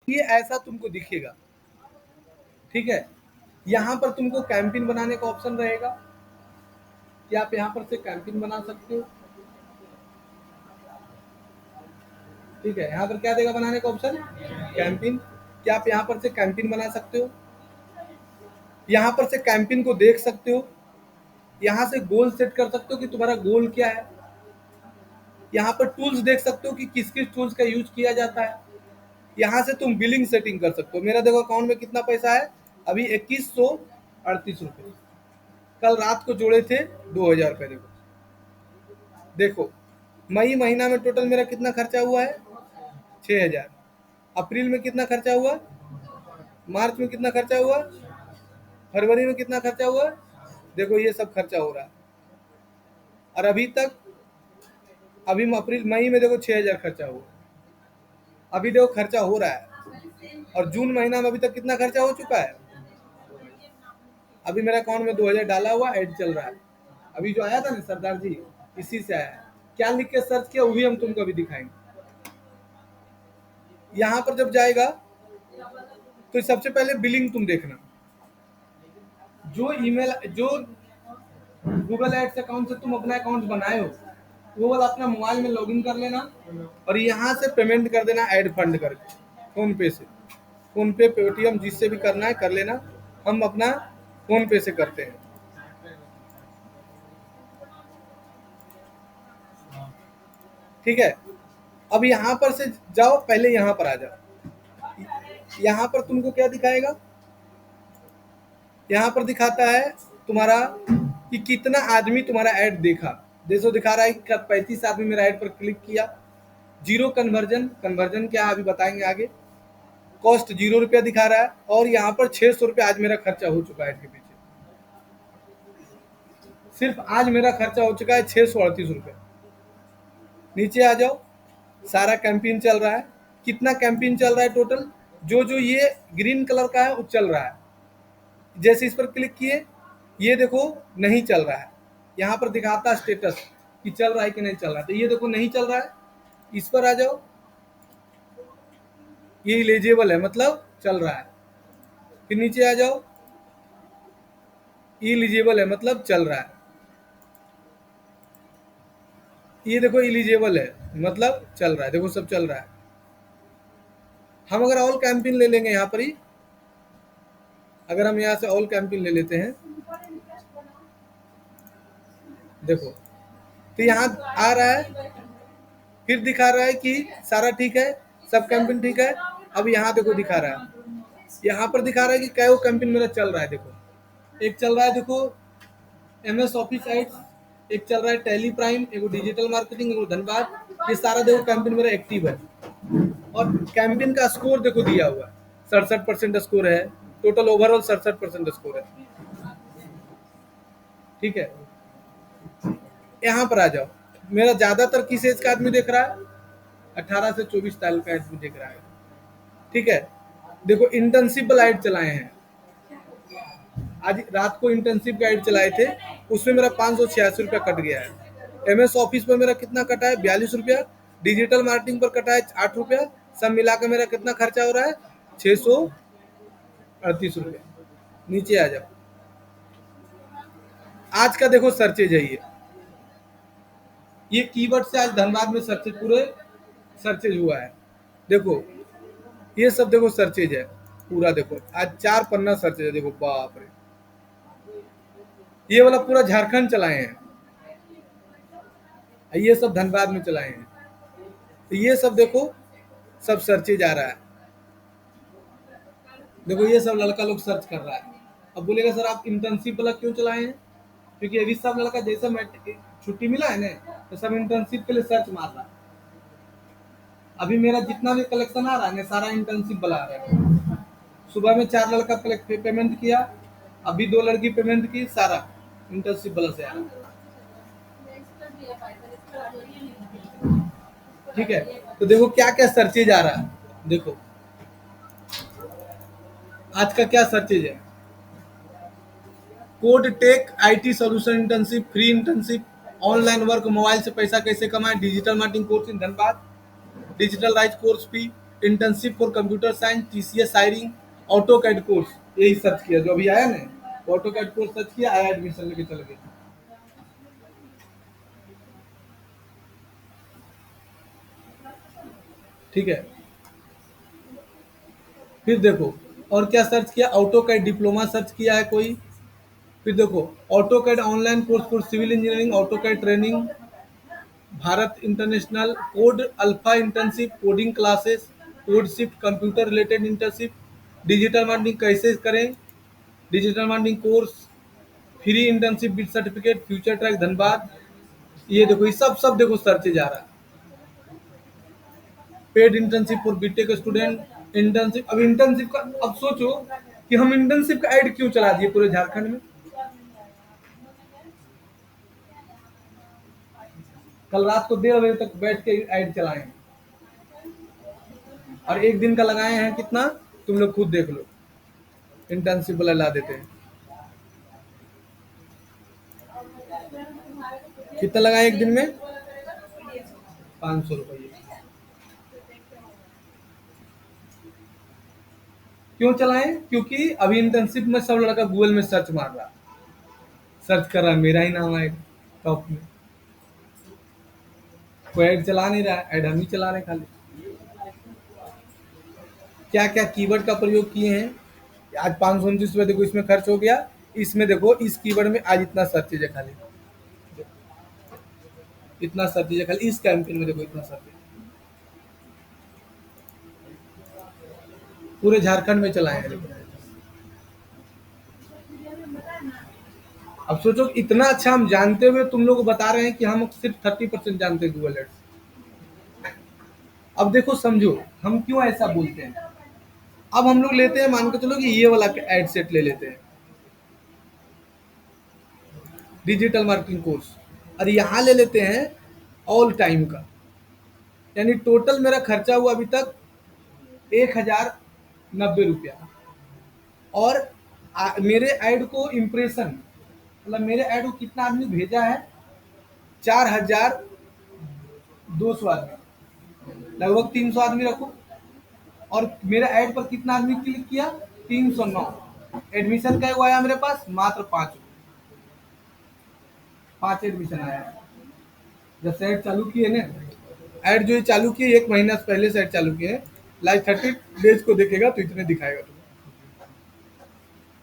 ये ऐसा तुमको दिखेगा, ठीक है। यहाँ पर तुमको कैंपेन बनाने का ऑप्शन रहेगा कि आप यहाँ पर से कैंपेन बना सकते हो, ठीक है। यहाँ पर क्या देगा बनाने का ऑप्शन, कैंपेन, कि आप यहाँ पर से कैंपेन बना सकते हो, यहाँ पर से कैंपेन को देख सकते हो, यहाँ से गोल सेट कर सकते हो कि तुम्हारा गोल क्या है, यहाँ पर टूल्स देख सकते हो कि किस किस टूल्स का यूज किया जाता है, यहाँ से तुम बिलिंग सेटिंग कर सकते हो। मेरा देखो अकाउंट में कितना पैसा है अभी, 2138 रुपये, कल रात को जोड़े थे 2000 रुपये। देखो मई महीना में टोटल मेरा कितना खर्चा हुआ है, 6000। अप्रैल में कितना खर्चा हुआ, मार्च में कितना खर्चा हुआ, फरवरी में कितना खर्चा हुआ, देखो ये सब खर्चा हो रहा है। और अभी तक, अभी अप्रैल मई में देखो 6000 खर्चा हुआ, अभी देखो खर्चा हो रहा है। और जून महीना में अभी तक कितना खर्चा हो चुका है, अभी मेरा अकाउंट में 2000 डाला हुआ ऐड चल रहा है। अभी जो आया था ना सरदार जी, इसी से आया है। क्या लिख के सर्च किया वही हम तुमको अभी दिखाएंगे। यहाँ पर जब जाएगा तो सबसे पहले बिलिंग तुम देखना, जो ईमेल, जो गूगल एड्स अकाउंट से तुम अपना अकाउंट बनाए हो वो वाला अपना मोबाइल में लॉगिन कर लेना और यहाँ से पेमेंट कर देना ऐड फंड करके, फोन पे से, फोन पे, पेटीएम, जिससे भी करना है कर लेना। हम अपना फोन पे से करते हैं, ठीक है। अब यहाँ पर से जाओ, पहले यहाँ पर आ जाओ। यहाँ पर तुमको क्या दिखाएगा, यहाँ पर दिखाता है तुम्हारा कि कितना आदमी तुम्हारा ऐड देखा। जैसे दिखा रहा है कि 35 आदमी मेरा ऐड पर क्लिक किया, जीरो कन्वर्जन, कन्वर्जन क्या है अभी बताएंगे आगे, कॉस्ट 0 रुपया दिखा रहा है, और यहाँ पर 600 रुपया आज मेरा खर्चा हो चुका है ऐड के पीछे। सिर्फ आज मेरा खर्चा हो चुका है 638 रुपया। नीचे आ जाओ, सारा कैंपेन चल रहा है, कितना कैंपेन चल रहा है टोटल, जो जो ये ग्रीन कलर का है वो चल रहा है। जैसे इस पर क्लिक किए ये देखो नहीं चल रहा है, यहाँ पर दिखाता है स्टेटस कि चल रहा है कि नहीं चल रहा है, तो ये देखो नहीं चल रहा है। इस पर आ जाओ, ये इलिजिबल है मतलब चल रहा है। फिर नीचे आ जाओ, इलिजिबल है मतलब चल रहा है। ये देखो इलिजिबल है मतलब चल रहा है, देखो सब चल रहा है। हम अगर ऑल कैंपेन ले लेंगे यहाँ पर ही, अगर हम यहाँ से ऑल कैंपेन ले लेते हैं, देखो तो यहाँ आ रहा है, फिर दिखा रहा है कि सारा ठीक है, सब कैंपेन ठीक है। अब यहाँ देखो दिखा रहा है, यहाँ पर दिखा रहा है कि क्या वो कैंपेन मेरा चल रहा है। देखो एक चल रहा है, देखो MS ऑफिस एड्स, एक चल रहा है टैली प्राइम, एक डिजिटल मार्केटिंग, एक धनबाद, ये सारा देखो कैंपेन मेरा एक्टिव है। और कैंपेन का स्कोर देखो दिया हुआ है, 67% स्कोर है, टोटल ओवरऑल 67% स्कोर है, ठीक है। यहाँ पर आ जाओ, मेरा ज्यादातर किस एज का आदमी देख रहा है, 18 से 24 साल का आदमी देख रहा है, ठीक है। देखो इंटर्नशिप लाइट चलाए हैं, आज रात को इंटर्नशिप गाइड चलाए थे, उसमें मेरा 586 रुपया कट गया है। MS ऑफिस पर मेरा कितना कटा है, 42 रुपया, डिजिटल मार्केटिंग पर कटा है 8 रुपया, सब मिलाकर मेरा कितना खर्चा हो रहा है, 638 रुपया। नीचे आ जाओ, आज का देखो सर्चेज है, ये कीवर्ड से आज धनबाद में सर्चेज, पूरे सर्चेज हुआ है। देखो ये सब देखो सर्चेज है पूरा, देखो आज 4 पन्ना सर्चेज है, देखो बाप रे, ये वाला पूरा झारखंड चलाए हैं, ये सब धनबाद में चलाए हैं, तो ये सब देखो सब सर्चेज आ रहा है। देखो ये सब लड़का लोग सर्च कर रहा है। अब बोलेगा सर आप इंटर्नशिप वाला क्यों चलाए हैं, क्योंकि अभी सब लड़का जैसे छुट्टी मिला है ना, तो सब इंटर्नशिप के लिए सर्च मार रहा है। अभी मेरा जितना भी कलेक्शन आ रहा है ना, सारा इंटर्नशिप वाला आ रहा है। सुबह में 4 लड़का पेमेंट किया, अभी 2 लड़की पेमेंट की, सारा इंटर्नशिप वाला से आ रहा है, ठीक है। तो देखो क्या क्या सर्चेज आ रहा है, देखो आज का क्या सर्चेज है, code tech IT solution internship, free internship, online work, mobile से पैसा कैसे कमाएं, digital marketing course in Dhanbad, digital right course fee, internship for computer science, TCS hiring, auto CAD course, यही सर्च किया जो अभी आया ना, ऑटो कैड कोर्स सर्च किया, आया, एडमिशन लेके चल गए। ठीक है, फिर देखो और क्या सर्च किया, ऑटो कैड डिप्लोमा सर्च किया है कोई। फिर देखो auto CAD online course for civil engineering, auto CAD training, Bharat international code alpha internship, coding classes, code shift computer related internship, digital marketing कैसे करें, digital marketing course, free internship with certificate, future track Dhanbad. ये देखो ये सब सब देखो search जा रहा है। Paid internship for BTech student, internship, अब इंटर्नशिप का अब सोचो कि हम इंटर्नशिप का ऐड क्यों चला दिए पूरे झारखंड में। कल रात को 1:30 बजे तक बैठ के ऐड चलाए हैं, और एक दिन का लगाए हैं कितना, तुम लोग खुद देख लो, इंटर्नशिप वाला ला देते हैं। कितना लगाए एक दिन में, 500 रुपये। क्यों चलाएं, क्योंकि अभी इंटर्नशिप में सब लड़का गूगल में सर्च मार रहा, सर्च कर रहा, मेरा ही नाम आएगा टॉप में। कोई ऐड चला नहीं रहा, ऐड हम ही चला रहे हैं खाली। क्या क्या कीवर्ड का प्रयोग किए हैं, आज 529 रुपये देखो इसमें खर्च हो गया। इसमें देखो इस कीवर्ड में आज इतना सर्चेज है खाली, इतना सर्चेज है खाली इस कैंपेन में, देखो इतना सर्चेज पूरे झारखंड में चलाए हैं देखो। अब सोचो इतना अच्छा हम जानते हुए तुम लोग को बता रहे हैं कि हम सिर्फ 30% जानते हैं गूगल एड्स। अब देखो समझो हम क्यों ऐसा बोलते हैं। अब हम लोग लेते हैं, मान के चलो कि ये वाला एड सेट ले लेते हैं, डिजिटल मार्केटिंग कोर्स, और यहाँ ले लेते हैं ऑल टाइम का, यानी टोटल मेरा खर्चा हुआ अभी तक 1090 रुपया। और मेरे ऐड को इम्प्रेशन, मतलब मेरे ऐड को कितना आदमी भेजा है, 4200 आदमी, लगभग 300 आदमी रखो। और मेरा ऐड पर कितना आदमी क्लिक किया, 309। एडमिशन का आया मेरे पास मात्र 5 एडमिशन आया है। जब से ऐड चालू किए ना, ऐड जो ये चालू किए 1 महीना से पहले से ऐड चालू किए हैं, लाइक 30 डेज को देखेगा तो इतने दिखाएगा तुम्हें,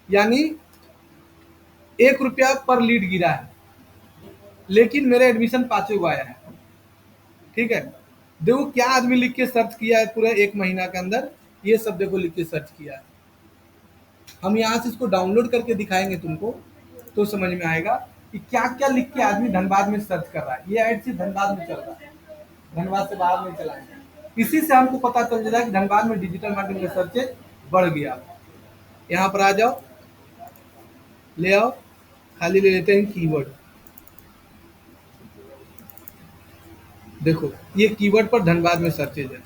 यानी 1 रुपया पर लीड गिरा है, लेकिन मेरा एडमिशन 5 को आया है। ठीक है, देखो क्या आदमी लिख के सर्च किया है पूरा 1 महीना के अंदर, ये सब देखो लिख के सर्च किया है। हम यहाँ से इसको डाउनलोड करके दिखाएंगे तुमको, तो समझ में आएगा कि क्या क्या लिख के आदमी धनबाद में सर्च कर रहा है। ये ऐड सिर्फ धनबाद में चल रहा है, धनबाद से बाहर नहीं चलाएंगे। इसी से हमको पता चल जाता है कि धनबाद में डिजिटल मार्केटिंग का सर्चेज बढ़ गया। यहाँ पर आ जाओ, ले आओ, खाली ले लेते हैं कीवर्ड। देखो ये कीवर्ड पर धनबाद में सर्चेज है,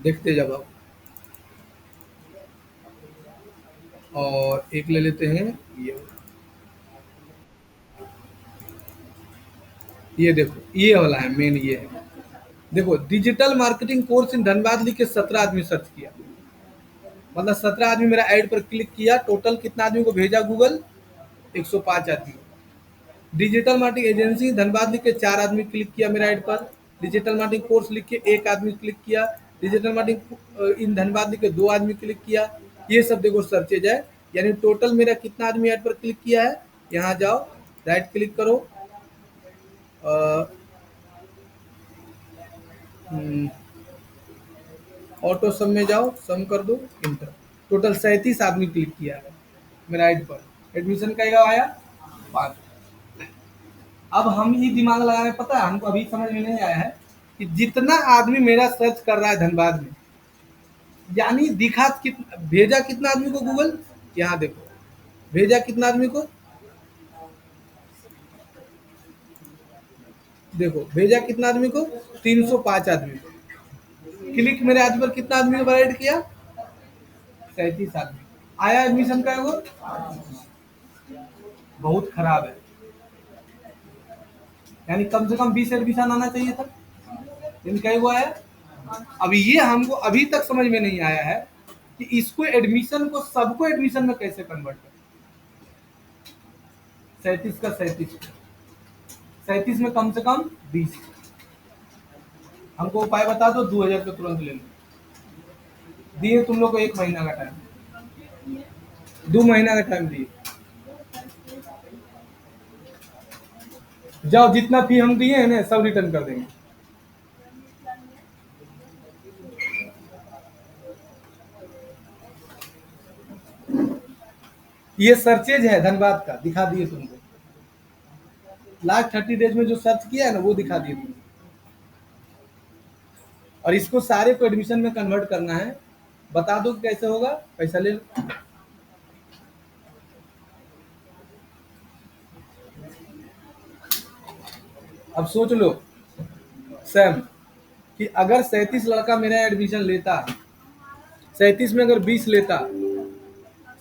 देखते जब आप। और एक ले लेते हैं ये देखो ये वाला है मेन, ये है देखो, digital marketing course in Dhanbad लिख के 17 आदमी सर्च किया, मतलब 17 आदमी मेरा ऐड पर क्लिक किया। टोटल कितना आदमी को भेजा गूगल, 105 आदमी। डिजिटल मार्केटिंग एजेंसी धनबाद लिख के 4 आदमी क्लिक किया मेरा ऐड पर। डिजिटल मार्केटिंग कोर्स लिख के 1 आदमी क्लिक किया। डिजिटल मार्केटिंग इन धनबाद लिख के 2 आदमी क्लिक किया। ये सब देखो सर्चेज है, यानी टोटल मेरा कितना आदमी ऐड पर क्लिक किया है। यहाँ जाओ, राइट क्लिक करो, ऑटो सम में जाओ, सम कर दो, इंटर। टोटल 37 आदमी क्लिक किया है मेरा ऐड पर। एडमिशन का आया 5। अब हम ही दिमाग लगा रहे, पता है हमको अभी समझ में नहीं आया है कि जितना आदमी मेरा सर्च कर रहा है धनबाद में, यानी दिखा कितना, भेजा कितना आदमी को गूगल, यहाँ देखो भेजा कितना आदमी को, देखो भेजा कितना आदमी को, 305 आदमी को। क्लिक मेरे आज पर कितना आदमी को ऐड किया, 37 आदमी। आया एडमिशन का वो, बहुत खराब है, यानी कम से कम 20 एडमिशन आना चाहिए था, लेकिन क्या हुआ है, अब ये हमको अभी तक समझ में नहीं आया है कि इसको एडमिशन को सबको एडमिशन में कैसे कन्वर्ट करें। 37 का 37, 37 में कम से कम 20। हमको उपाय बता दो, 2000 तो तुरंत ले लो। दिए तुम लोग को 1 महीना का टाइम, 2 महीना का टाइम दिए। जाओ, जितना फी हम दिए हैं ना सब रिटर्न कर देंगे। ये सर्चेज है धनबाद का, दिखा दिए तुमको। लास्ट 30 डेज में जो सर्च किया है ना वो दिखा दिए तुमको। और इसको सारे को एडमिशन में कन्वर्ट करना है। बता दो कि कैसे होगा, पैसा ले लो। अब सोच लो सैम कि अगर 37 लड़का मेरा एडमिशन लेता, 37 में अगर 20 लेता,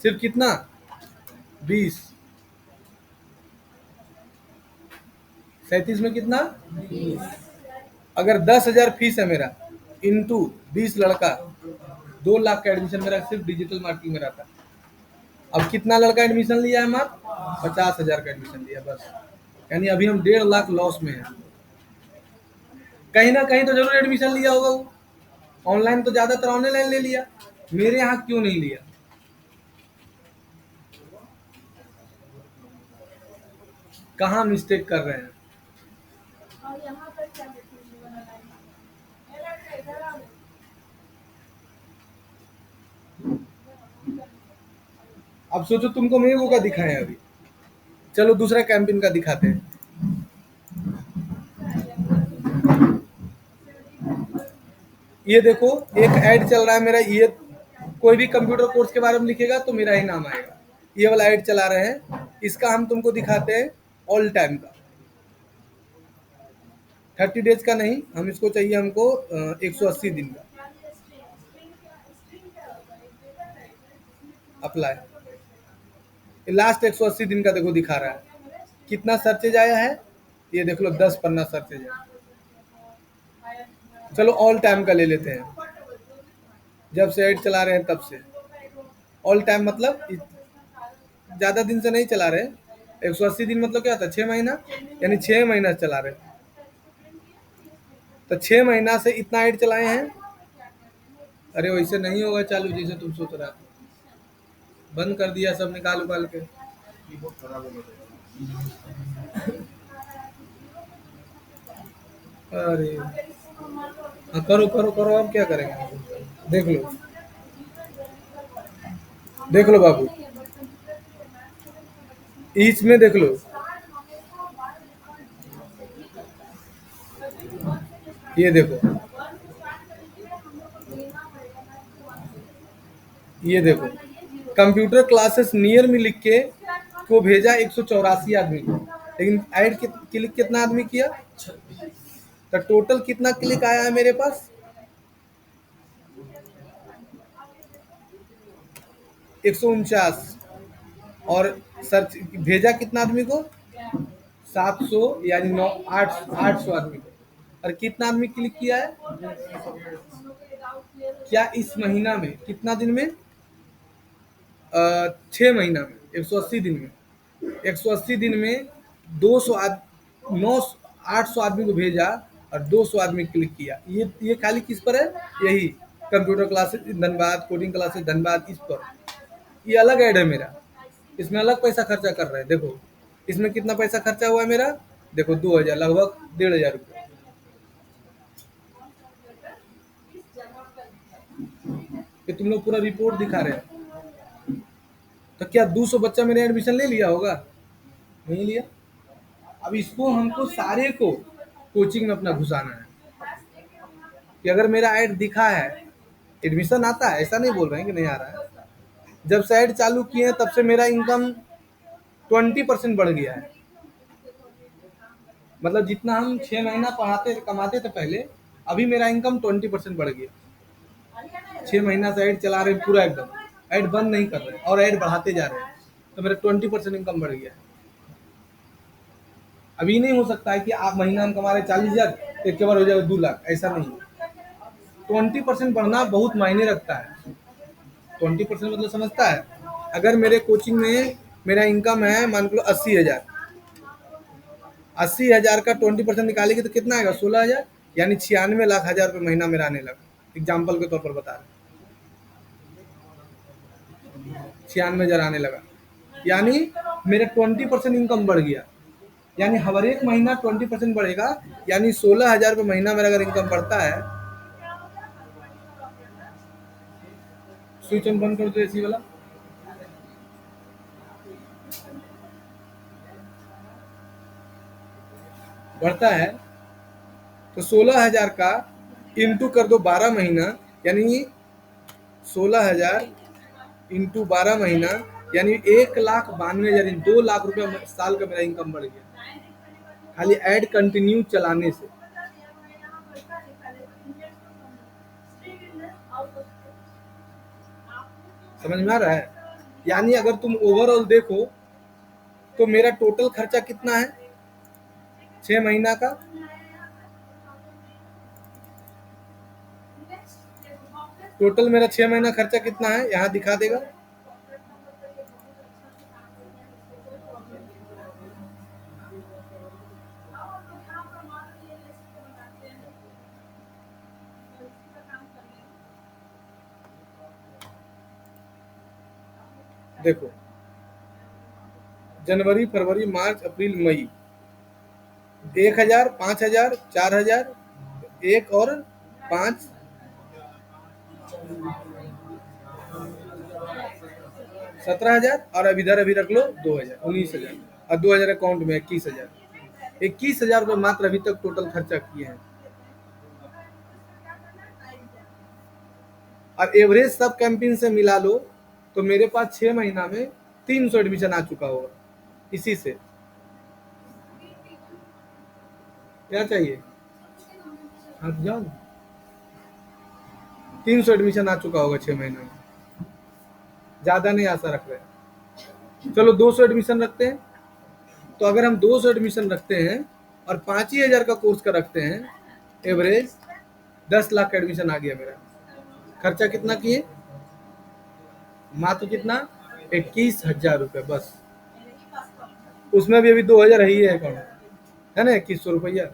सिर्फ कितना 20, 37 में कितना, अगर 10,000 फीस है मेरा इंटू 20 लड़का, 2 लाख का एडमिशन मेरा सिर्फ डिजिटल मार्केटिंग में रहता। अब कितना लड़का एडमिशन लिया है, मात्र 50,000 का एडमिशन लिया बस। यानी अभी हम 1.5 लाख लॉस में हैं। कहीं ना कहीं तो जरूर एडमिशन लिया होगा वो। ऑनलाइन तो ज्यादातर ऑनलाइन ले लिया, मेरे यहाँ क्यों नहीं लिया? कहाँ मिस्टेक कर रहे हैं? अब सोचो तुमको मेरे का दिखाएं अभी। चलो दूसरा कैंपेन का दिखाते हैं। ये देखो एक ऐड चल रहा है मेरा, ये कोई भी कंप्यूटर कोर्स के बारे में लिखेगा तो मेरा ही नाम आएगा। ये वाला ऐड चला रहे हैं, इसका हम तुमको दिखाते हैं ऑल टाइम का। 30 डेज का नहीं, हम इसको चाहिए हमको 180 दिन का। अप्लाई, लास्ट 180 दिन का देखो दिखा रहा है कितना सर्चेज आया है। ये देख लो 10 पन्ना सर्चेज है। चलो ऑल टाइम का ले लेते हैं, जब से ऐड चला रहे हैं तब से। ऑल टाइम मतलब ज्यादा दिन से नहीं चला रहे। 180 दिन मतलब क्या होता है, 6 महीना, यानी 6 महीना चला रहे। तो 6 महीना से इतना ऐड चलाए हैं। अरे वैसे नहीं होगा चालू जैसे तुम सोच रहा था, बंद कर दिया सब निकाल उकाल के। अरे हाँ, करो करो करो, अब क्या करेंगे। देख लो, देख लो बाबू, इसमें देख लो, ये देखो, ये देखो कंप्यूटर क्लासेस नियर में लिख के को भेजा 184 आदमी को, लेकिन ऐड क्लिक कितना आदमी किया? तो टोटल कितना क्लिक आया है मेरे पास? 149। और सर्च भेजा कितना आदमी को? 700, यानी 800 आदमी को। और कितना आदमी क्लिक किया है? क्या इस महीना में, कितना दिन में? 6 महीना में, 180 दिन में, 180 दिन में 200 9 800 आदमी को भेजा और 200 आदमी क्लिक किया। ये खाली किस पर है? यही computer classes Dhanbad, coding classes Dhanbad, इस पर। ये अलग ऐड है मेरा, इसमें अलग पैसा खर्चा कर रहे हैं। देखो इसमें कितना पैसा खर्चा हुआ है मेरा, देखो 2000, लगभग 1,500 रुपये। ये तुम लोग पूरा रिपोर्ट दिखा रहे हैं। तो क्या 200 बच्चा मेरे एडमिशन ले लिया होगा? नहीं लिया। अब इसको हमको सारे को कोचिंग में अपना घुसाना है कि अगर मेरा ऐड दिखा है, एडमिशन आता है, ऐसा नहीं बोल रहे हैं कि नहीं आ रहा है। जब से ऐड चालू किए हैं तब से मेरा इनकम 20% बढ़ गया है। मतलब जितना हम 6 महीना पढ़ाते कमाते थे पहले, अभी मेरा इनकम 20% बढ़ गया। 6 महीना से ऐड चला रहे पूरा एकदम, ऐड बंद नहीं कर रहे और ऐड बढ़ाते जा रहे हैं, तो मेरा 20% इनकम बढ़ गया है। अभी नहीं हो सकता है कि आप महीना हम कमा रहे 40,000, एक के बार हो जाए 2 लाख, ऐसा नहीं है। 20% बढ़ना बहुत मायने रखता है। 20% मतलब समझता है? अगर मेरे कोचिंग में मेरा इनकम है मान लो 80,000, 80,000 का 20% निकालेगी तो कितना आएगा? 16,000, यानी 96 लाख रुपये महीना मेरा आने लगा। एग्जाम्पल के तौर पर बता रहे, 96,000 आने लगा, यानी मेरा 20% इनकम बढ़ गया। यानी हर एक महीना 20% बढ़ेगा, यानी 16,000 रुपये महीना मेरा अगर इनकम बढ़ता है। स्विच ऑन बंद कर दो एसी वाला। बढ़ता है तो 16,000 का इंटू कर दो 12 महीना, यानी 16,000 इंटू 12 महीना, यानी 1,92,000, 2 लाख रुपया साल का मेरा इनकम बढ़ गया, खाली ऐड कंटिन्यू चलाने से। समझ में आ रहा है? यानी अगर तुम ओवरऑल देखो तो मेरा टोटल खर्चा कितना है 6 महीना का? टोटल मेरा 6 महीना खर्चा कितना है यहाँ दिखा देगा। देखो, जनवरी, फरवरी, मार्च, अप्रैल, मई, 1,000, 5,000, 4,000, 1 और 5, 17,000, और अब इधर अभी रख लो 2,000, 19,000, और 2,000 अकाउंट में 21,000। 21,000 रुपये मात्र अभी तक टोटल खर्चा किए हैं। और एवरेज सब कैंपिंग से मिला लो तो मेरे पास 6 महीना में 300 एडमिशन आ चुका होगा। इसी से क्या चाहिए? हाँ तो जाओ, 300 एडमिशन आ चुका होगा 6 महीने में। ज़्यादा नहीं आशा रख रहे, चलो 200 एडमिशन रखते हैं। तो अगर हम 200 एडमिशन रखते हैं और 5,000 का कोर्स का रखते हैं, एवरेज 10 लाख का एडमिशन आ गया मेरा। खर्चा कितना किए? मात्र कितना? 21,000 रुपये बस। उसमें भी अभी 2,000 ही है अकाउंट, है ना, 2,100 रुपया।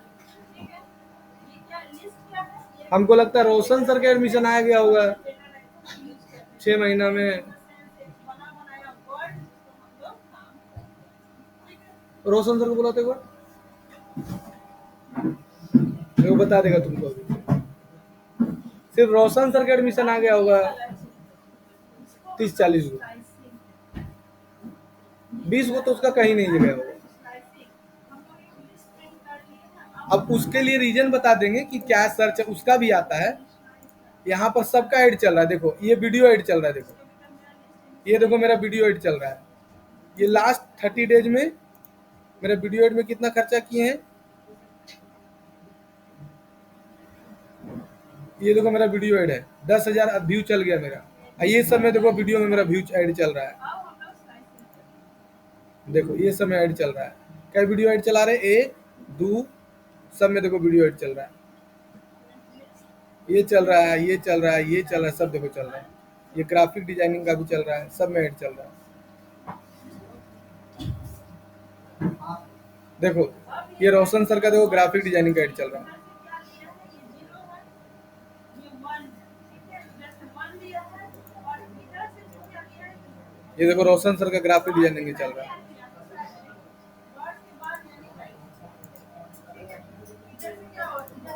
हमको लगता है रोशन सर का एडमिशन आ गया होगा 6 महीना में। रोशन सर को बुलाते हुए वो बता देगा तुमको। अभी सिर्फ रोशन सर का एडमिशन आ गया होगा 30-40 को, 20 को तो उसका कहीं नहीं गया होगा। अब उसके लिए रीजन बता देंगे कि क्या सर्च उसका भी आता है। यहाँ पर सबका ऐड चल रहा है, देखो ये वीडियो ऐड चल रहा है, देखो ये देखो मेरा वीडियो ऐड चल रहा है। ये लास्ट 30 डेज में मेरा वीडियो ऐड में कितना खर्चा किए हैं, ये देखो मेरा वीडियो ऐड है, 10,000 व्यू चल गया मेरा। ये सब में देखो वीडियो में मेरा व्यू ऐड चल रहा है, देखो ये सब में ऐड चल रहा है। क्या वीडियो ऐड चला रहे? 1, 2 सब में देखो वीडियो ऐड चल रहा है, ये चल रहा है, ये चल रहा है, ये चल रहा है, सब देखो चल रहा है। ये ग्राफिक डिजाइनिंग का भी चल रहा है, सब में ऐड चल रहा है। देखो ये रोशन सर का देखो ग्राफिक डिजाइनिंग का ऐड चल रहा है। ये देखो रोशन सर का ग्राफिक डिजाइनिंग चल रहा है।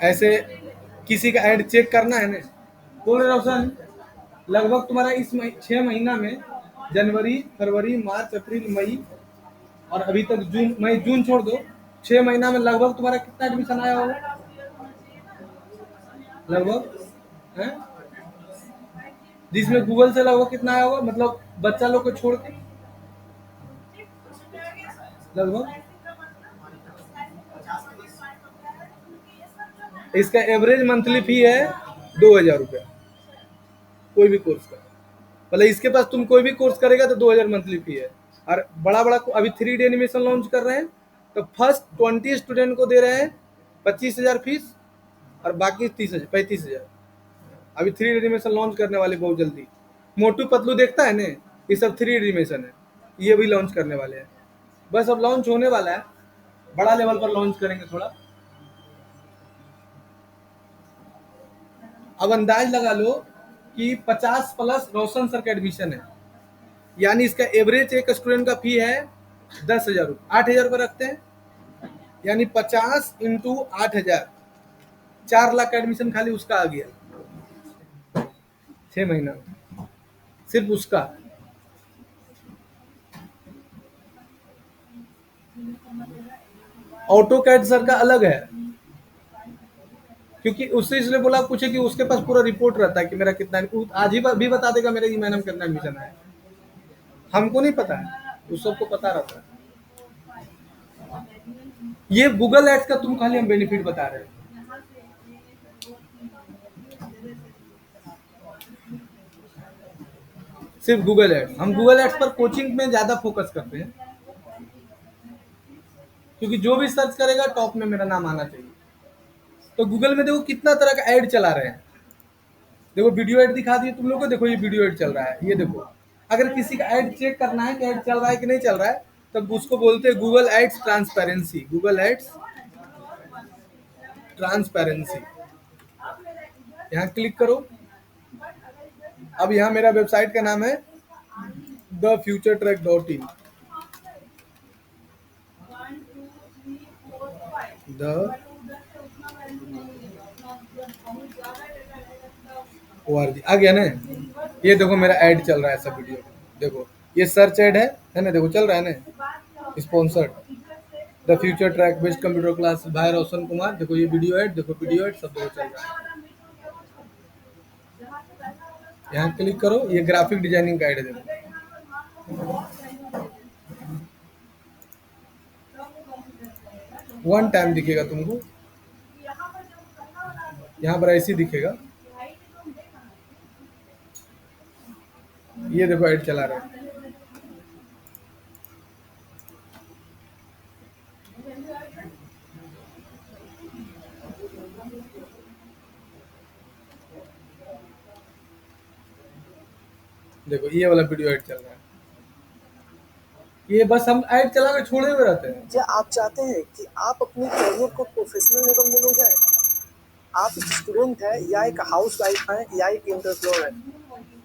ऐसे किसी का ऐड चेक करना है ना। बोल रहे रोशन, लगभग तुम्हारा इस 6 महीना में जनवरी, फरवरी, मार्च, अप्रैल, मई और अभी तक जून, मई जून छोड़ दो, 6 महीना में लगभग तुम्हारा कितना एडमिशन आया होगा? लगभग है, जिसमें गूगल से लगभग कितना आया होगा, मतलब बच्चा लोग को छोड़ के लगभग। इसका एवरेज मंथली फी है 2,000 रुपया, कोई भी कोर्स का। मतलब इसके पास तुम कोई भी कोर्स करेगा तो 2,000 मंथली फी है। और बड़ा बड़ा अभी 3D एनिमेशन लॉन्च कर रहे हैं तो फर्स्ट 20 स्टूडेंट को दे रहे हैं 25,000 फीस और बाकी 30,000, 35,000। अभी 3D एनिमेशन लॉन्च करने वाले बहुत जल्दी। मोटू पतलू देखता है ने, ये सब 3D एनिमेशन है, ये भी लॉन्च करने वाले हैं। बस अब लॉन्च होने वाला है, बड़ा लेवल पर लॉन्च करेंगे थोड़ा। अब अंदाज लगा लो कि 50 प्लस रोशन सर का एडमिशन है, यानी इसका एवरेज एक स्टूडेंट का फी है 10,000 रुपये, 8,000 रुपये रखते हैं, यानी 50 इंटू 8,000, 4 लाख का एडमिशन खाली उसका आ गया 6 महीना में, सिर्फ उसका। ऑटो कैड सर का अलग है, क्योंकि उससे इसलिए बोला, पूछे कि उसके पास पूरा रिपोर्ट रहता है कि मेरा कितना, आज ही भी बता देगा मेरे ई महीने में कितना एडमिशन है। हमको नहीं पता है, उस सबको पता रहता है। ये गूगल एड्स का तुम खाली हम बेनिफिट बता रहे हैं। सिर्फ गूगल एड्स, हम गूगल एड्स पर कोचिंग में ज्यादा फोकस करते हैं, क्योंकि जो भी सर्च करेगा टॉप में मेरा नाम आना चाहिए। तो गूगल में देखो कितना तरह का ऐड चला रहे हैं। देखो वीडियो ऐड दिखा दिए तुम लोग को, देखो ये वीडियो ऐड चल रहा है, ये देखो। अगर किसी का ऐड चेक करना है कि ऐड चल रहा है कि नहीं चल रहा है, तब उसको बोलते हैं Google ads transparency, Google ads transparency. यहाँ क्लिक करो। अब यहाँ मेरा वेबसाइट का नाम है thefuturetrack.in, द ORG आ गया ना। ये देखो मेरा ऐड चल रहा है सब वीडियो, देखो ये सर्च ऐड है ना, देखो चल रहा है ना, sponsored the future track best computer class भाई रोशन कुमार, देखो ये वीडियो ऐड, देखो वीडियो ऐड सब देखो चल रहा है। यहाँ क्लिक करो, ये ग्राफिक डिजाइनिंग का ऐड है, देखो 1 टाइम दिखेगा तुमको, यहाँ पर ऐसे ही दिखेगा। ये देखो ऐड चला रहा है। देखो ये वाला वीडियो ऐड चल रहा है, ये बस हम ऐड चला के छोड़े हुए रहते हैं। क्या आप चाहते हैं कि आप अपने करियर को प्रोफेशनल लेवल में ले जाए? आप एक स्टूडेंट है या एक हाउस वाइफ है या एक एंटरप्रेन्योर है,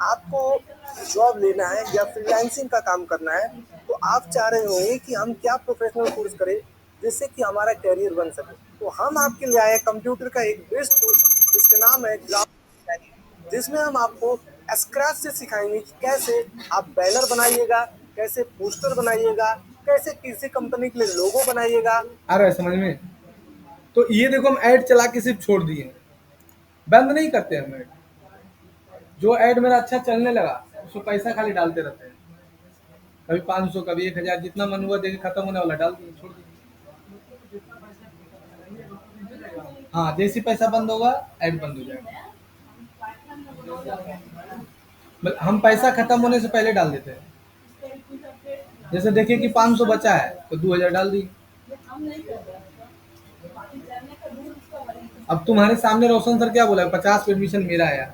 आपको जॉब लेना है या फ्रीलांसिंग का काम करना है, तो आप चाह रहे होंगे कि हम क्या प्रोफेशनल कोर्स करें जिससे कि हमारा करियर बन सके। तो हम आपके लिए आए कंप्यूटर का एक बेस्ट कोर्स जिसका नाम है ग्राफिक डिजाइनिंग, जिसमें हम आपको स्क्रैच से सिखाएंगे कि कैसे आप बैनर बनाइएगा, कैसे पोस्टर बनाइएगा, कैसे किसी कंपनी के लिए लोगो बनाइएगा। आ रहा है समझ में? तो ये देखो हम ऐड चला के सिर्फ छोड़ दिए, बंद नहीं करते हम ऐड। जो ऐड मेरा अच्छा चलने लगा उसको पैसा खाली डालते रहते हैं, कभी 500 कभी 1,000, जितना मन हुआ देखे, खत्म होने वाला डाल दिए, छोड़ दिए। हाँ जैसे ही पैसा बंद होगा ऐड बंद हो जाएगा। मतलब हम पैसा खत्म होने से पहले डाल देते हैं। जैसे देखिए कि 500 बचा है तो 2,000 डाल दी। अब तुम्हारे सामने रोशन सर क्या बोला है, 50 पे एडमिशन मेरा आया,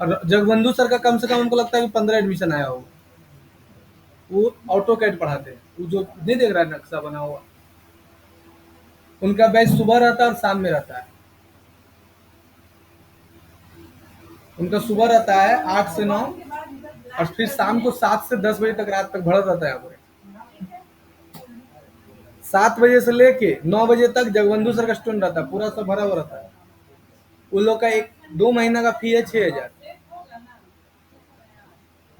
और जगबंधु सर का कम से कम हमको लगता है कि 15 एडमिशन आया होगा। वो ऑटो कैड पढ़ाते हैं, वो जो नहीं देख रहा है नक्शा बना हुआ, उनका बैच सुबह रहता है और शाम में रहता है। उनका सुबह रहता है 8 से 9, और फिर शाम को 7 से 10 बजे तक, रात तक भरा रहता है यहाँ पर। 7 बजे से लेके 9 बजे तक जगबंधु सर का स्टूडेंट रहता है, पूरा सब भरा हुआ रहता है। उन लोग का 1-2 महीना का फी है 6,000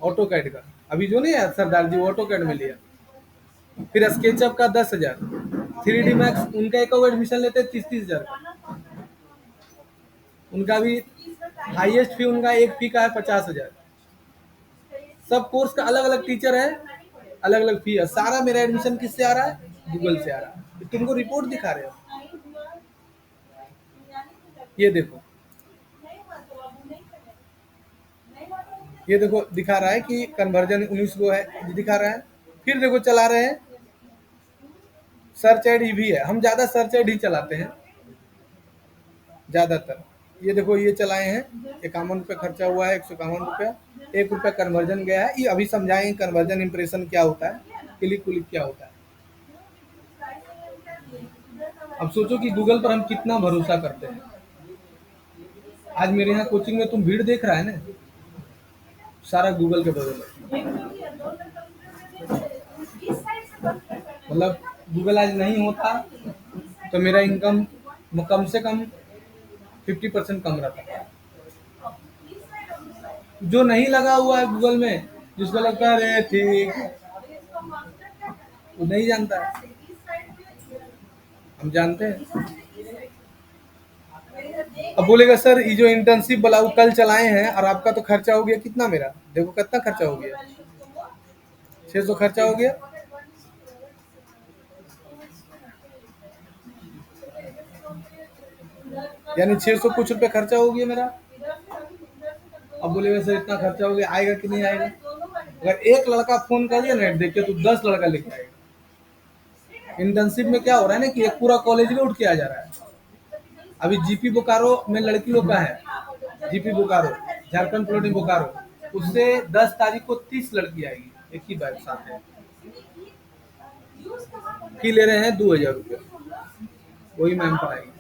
ऑटो कैड का। अभी जो नहीं है सरदार जी, वो ऑटो कैड में लिया। फिर स्केचअप का 10,000, 3D मैक्स उनका एक एडमिशन लेते हैं 30-30 हजार का। उनका भी हाईएस्ट फी, उनका एक फी का है 50,000। सब कोर्स का अलग अलग टीचर है, अलग अलग फी है। सारा मेरा एडमिशन किससे आ रहा है? गूगल से आ रहा है। तुमको रिपोर्ट दिखा रहे हो, ये देखो, ये देखो दिखा रहा है कि कन्वर्जन 19 को है, ये दिखा रहा है। फिर देखो चला रहे हैं सर्च एड ही भी है, हम ज्यादा सर्च एड ही चलाते हैं ज्यादातर। ये देखो ये चलाए हैं, 51 रुपये खर्चा हुआ है, 151 रुपया, 1 रुपया कन्वर्जन गया है। ये अभी समझाएंगे कन्वर्जन इंप्रेशन क्या होता है, क्लिक क्लिक क्या होता है। अब सोचो कि गूगल पर हम कितना भरोसा करते हैं। आज मेरे यहाँ कोचिंग में तुम भीड़ देख रहा है ना, सारा गूगल के बदौलत। मतलब गूगल आज नहीं होता तो मेरा इनकम कम से कम 50% कम रहता। जो नहीं लगा हुआ है गूगल में, जिसको लगता है अरे ठीक, वो नहीं जानता है, हम जानते हैं। अब बोलेगा सर ये जो इंटर्नशिप वाला वो कल चलाए हैं और आपका तो खर्चा हो गया कितना, मेरा देखो कितना खर्चा हो गया, 600 खर्चा हो गया। यानी 600 कुछ रुपए खर्चा हो गया मेरा। अब बोलेगा सर इतना खर्चा हो गया, आएगा कि नहीं आएगा। अगर एक लड़का फोन कर दिया नेट देख के तो 10 लड़का लेके आएगा। इंटर्नशिप में क्या हो रहा है ना कि एक पूरा कॉलेज लोड किया जा रहा है। अभी जीपी बोकारो में लड़की लोग का है, जीपी बोकारो, झारखंड फ्लोटिंग बोकारो, उससे 10 तारीख को 30 लड़की आएगी एक ही बार साथ है। फी ले रहे हैं 2000 रुपये, वही मैम पढ़ाएगी।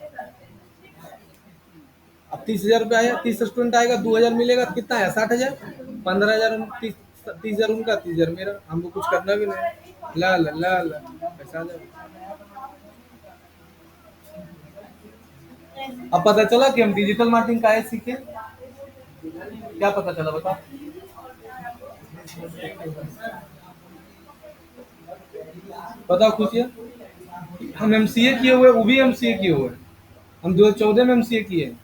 अब 30,000 रुपये आया, 30 स्टूडेंट आएगा, 2000 मिलेगा, कितना आया 60,000, 15,000, 30,000 उनका, 30,000 मेरा। हमको कुछ करना भी नहीं, ला ला ला ला पैसा आ जाए। अब पता चला कि हम डिजिटल मार्केटिंग का है सीखे, क्या पता चला बता। पता खुश है, हम एमसीए किए हुए, वो भी एमसीए किए हुए, हम 2014 में एमसीए किए,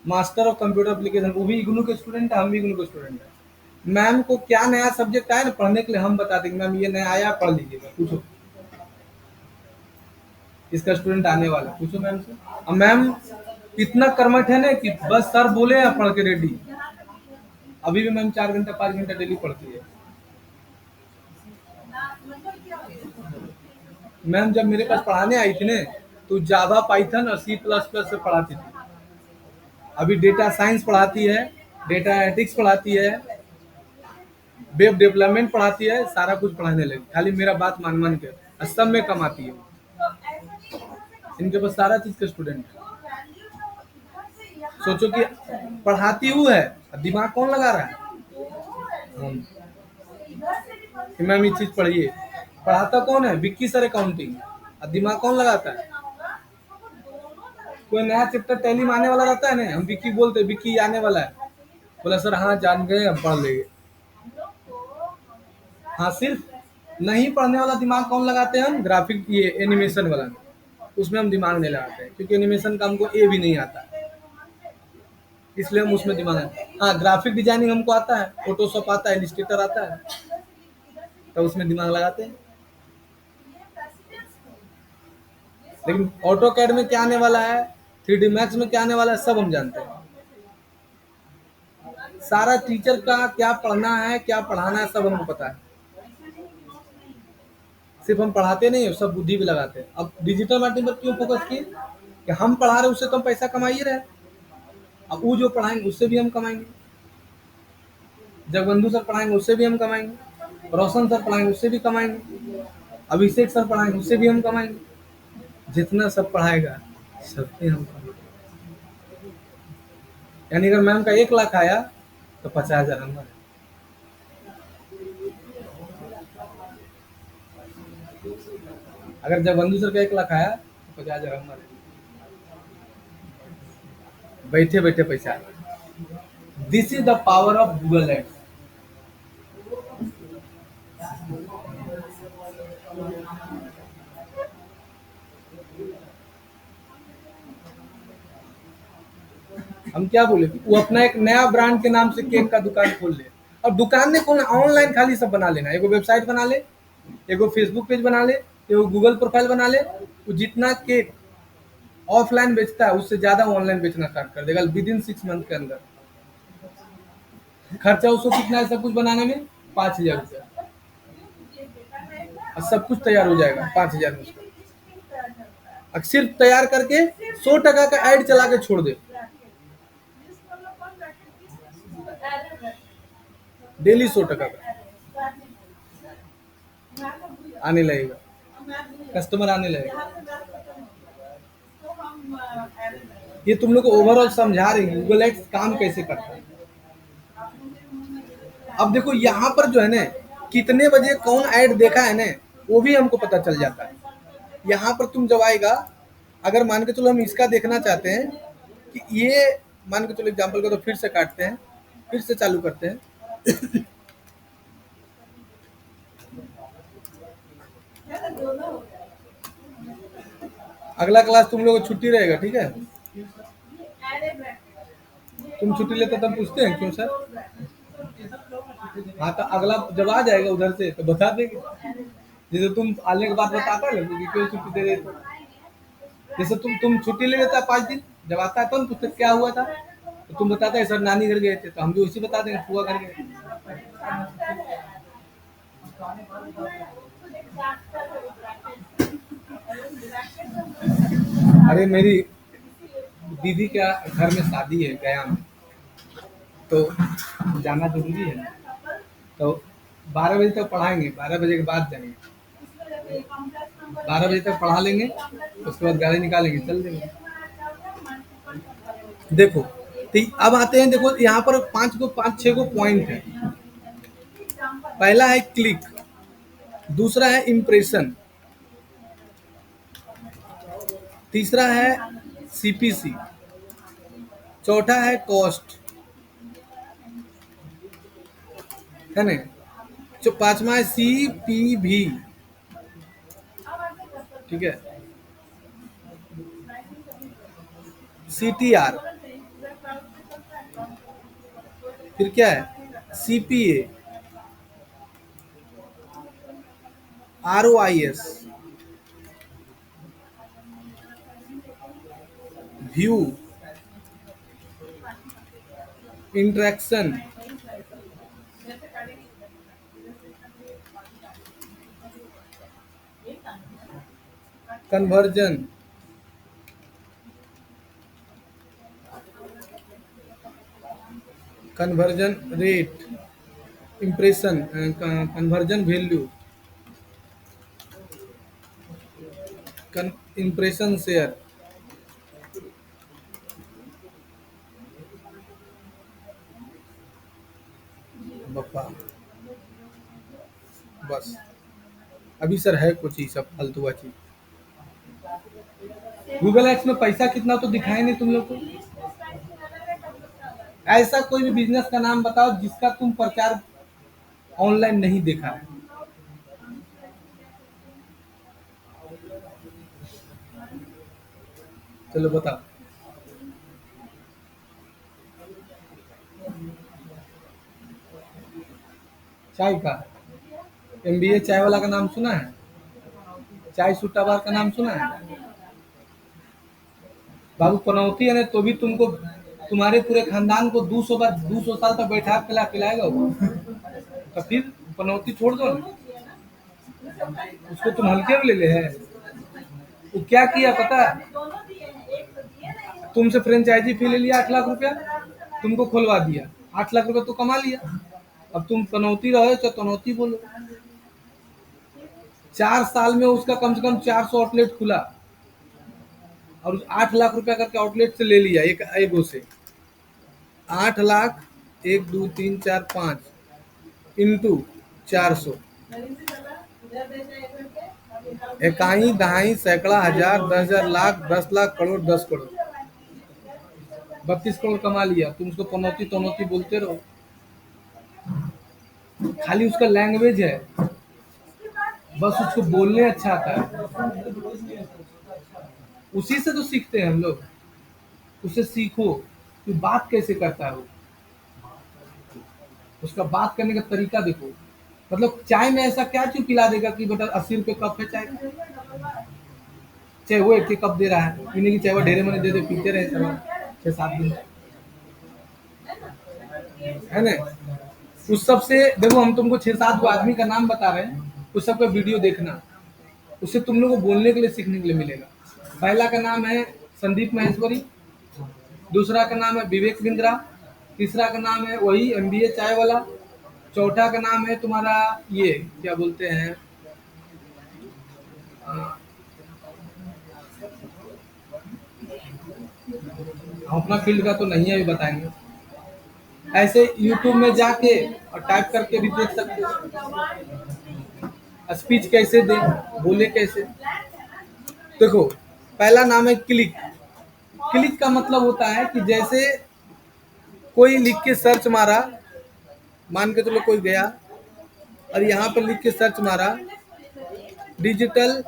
मास्टर ऑफ कंप्यूटर एप्लीकेशन, वो भी इग्नू के स्टूडेंट है, हम भी इग्नू के स्टूडेंट है। मैम को क्या नया सब्जेक्ट आया ना पढ़ने के लिए, हम बता देंगे मैम ये नया आया पढ़ लीजिएगा, पूछो इसका स्टूडेंट आने वाला, पूछो मैम से। अब मैम इतना कर्मठ है ना कि बस सर बोले या पढ़ के रेडी। अभी भी मैम 4 घंटा 5 घंटा डेली पढ़ती है। मैम जब मेरे पास पढ़ाने आई थी ना तो जावा, पाइथन और C++ से पढ़ाती थी। अभी डेटा साइंस पढ़ाती है, डेटा एथिक्स पढ़ाती है, वेब डेवलपमेंट पढ़ाती है, सारा कुछ पढ़ाने लगी। खाली मेरा बात मान मान के, और सब में कमाती है। इनके पास सारा चीज के स्टूडेंट है। सोचो कि पढ़ाती वो है, दिमाग कौन लगा रहा है, हम। कि मैम ये चीज पढ़िए, पढ़ाता कौन है, विक्की सर अकाउंटिंग, और दिमाग कौन लगाता है। कोई नया चैप्टर टैली में आने वाला रहता है ना, हम विक्की बोलते विक्की आने वाला है, बोला सर हाँ जान गए, अब पढ़ लेंगे। हाँ सिर्फ नहीं पढ़ने वाला दिमाग कौन लगाते हैं हम, ग्राफिक ये एनिमेशन वाला, उसमें हम दिमाग नहीं लगाते हैं, क्योंकि एनिमेशन का हमको ए भी नहीं आता, इसलिए हम उसमें दिमाग है। हाँ ग्राफिक डिजाइनिंग हमको आता है, फोटोशॉप आता है, इलिस्ट्रेटर आता है, तो उसमें दिमाग लगाते हैं। लेकिन ऑटो कैड में क्या आने वाला है, 3D मैक्स में क्या आने वाला है, सब हम जानते हैं। सारा टीचर का क्या पढ़ना है, क्या पढ़ाना है, सब हमको पता है। सिर्फ हम पढ़ाते नहीं है, सब बुद्धि भी लगाते हैं। अब डिजिटल मार्केटिंग पर क्यों फोकस किए कि हम पढ़ा रहे उससे तो हम पैसा कमा ही रहे, अब वो जो पढ़ाएंगे उससे भी हम कमाएंगे, जगबंधु सर पढ़ाएंगे उससे भी हम कमाएंगे, रोशन सर पढ़ाएंगे उससे भी कमाएंगे, अभिषेक सर पढ़ाएंगे उससे भी हम कमाएंगे। जितना सब पढ़ाएगा सबसे हम कमाएंगे। यानी अगर मैम का 1 लाख आया तो 50,000 हमारे। अगर जगबंधु सर का 1 लाख आया तो 50,000 हमारे, बैठे बैठे पैसा। This is the power of Google ads. हम क्या बोले, वो अपना एक नया ब्रांड के नाम से केक का दुकान खोल ले। अब दुकान नहीं खोलना, ऑनलाइन खाली सब बना लेना, एगो वेबसाइट बना ले, एगो फेसबुक पेज बना ले, एगो गूगल प्रोफाइल बना ले। वो जितना केक ऑफलाइन बेचता है उससे ज्यादा ऑनलाइन बेचना स्टार्ट कर देगा विद इन 6 मंथ के अंदर। खर्चा उसको कितना है सब कुछ बनाने में, 5,000 रुपया, और सब कुछ तैयार हो जाएगा 5,000 में उसका। अब सिर्फ तैयार करके 100 टका का ऐड चला के छोड़ दे, डेली 100 टका का आने लगेगा, कस्टमर आने लगेगा। ये तुम लोग को ओवरऑल समझा रही है गूगल एड्स काम कैसे करता है। अब देखो यहाँ पर जो है ना, कितने बजे कौन ऐड देखा है ना, वो भी हमको पता चल जाता है। यहाँ पर तुम जब आएगा, अगर मान के चलो हम इसका देखना चाहते हैं कि ये, मान के चलो एग्जांपल का, तो फिर से काटते हैं, फिर से चालू करते हैं। अगला क्लास तुम लोग को छुट्टी रहेगा, ठीक है। तुम छुट्टी लेते तब पूछते हैं क्यों सर। हाँ तो अगला जब आ जाएगा उधर से तो बता देंगे। जैसे तुम आने के बाद बताता है कि क्यों छुट्टी दे रहे थे। जैसे तुम छुट्टी ले लेता 5 दिन, जब आता है तो पूछते क्या हुआ था, तो तुम बताता है सर नानी घर गए थे, तो हम भी उसी बता देंगे फुआ घर गए। अरे मेरी दीदी का घर में शादी है गया में, तो जाना जरूरी है। तो 12 बजे तक पढ़ाएंगे, 12 बजे के बाद जाएंगे, 12 बजे तक पढ़ा लेंगे, उसके बाद गाड़ी निकालेंगे चल देंगे। देखो तो अब आते हैं, देखो यहाँ पर 5-6 पॉइंट है। पहला है क्लिक, दूसरा है इम्प्रेशन, तीसरा है सीपीसी, चौथा है कॉस्ट, है ना, जो पांचवा है सीपीवी, ठीक है, सीटीआर, फिर क्या है CPA, ROIS, view, interaction, conversion, conversion rate, impression, conversion value, impression share, बप्पा बस। अभी सर है कुछ ही सब फालतू चीज। गूगल एड्स में पैसा कितना तो दिखाई नहीं तुम लोग को। ऐसा कोई भी बिजनेस का नाम बताओ जिसका तुम प्रचार ऑनलाइन नहीं देखा है। चलो बताओ। चाय का, एमबीए चाय वाला का नाम सुना है? चाय सुट्टा बार का नाम सुना है? बाबू पनौती है ना, तो भी तुमको, तुम्हारे पूरे खानदान को 200 साल तक बैठा के पिलाएगा वो। तो फिर पनौती छोड़ दो ना, उसको तुम हल्के में ले ले है। वो क्या किया पता है? तुमसे फ्रेंचाइजी फी ले लिया 8 लाख रुपया, तुमको खुलवा दिया, 8 लाख रुपया तो कमा लिया। अब तुम पनौती रहो चाहे तनौती बोलो। 4 साल में उसका कम से कम 400 आउटलेट खुला, और 8 लाख रुपया करके आउटलेट से ले लिया एक एगो से। 8 लाख, 1 2 3 4 5 इंटू 400, इकाई दहाई सैकड़ा हजार 10,000 लाख 10 लाख करोड़ 10 करोड़, 32 करोड़ कमा लिया। तुम उसको पनौती तनौती बोलते रहो। खाली उसका लैंग्वेज है, बस उसको बोलने अच्छा आता है। उसी से तो सीखते हैं हम लोग। उससे सीखो कि बात कैसे करता है वो, उसका बात करने का तरीका देखो। मतलब चाय में ऐसा क्या चीज पिला देगा कि बेटा 80 रुपये कप है चाय का, चाहे वो 1 कप दे रहा है, पीने की चाय वो ढेरे मने दे दे, पीते रहे सब 6-7 दिन, है ना। उस सब से देखो, हम तुमको 6-7 आदमी का नाम बता रहे हैं, उस सब का वीडियो देखना, उससे तुम लोग को बोलने के लिए सीखने के लिए मिलेगा। पहला का नाम है संदीप महेश्वरी, दूसरा का नाम है विवेक बिंद्रा, तीसरा का नाम है वही एमबीए चाय वाला, चौथा का नाम है तुम्हारा ये क्या बोलते हैं, अ, हम अपना फील्ड का तो नहीं है, अभी बताएंगे। ऐसे यूट्यूब में जाके और टाइप करके भी देख सकते हो स्पीच कैसे दें, बोले कैसे। देखो, पहला नाम है क्लिक। क्लिक का मतलब होता है कि जैसे कोई लिख के सर्च मारा, मान के चलो कोई गया और यहाँ पर लिख के सर्च मारा digital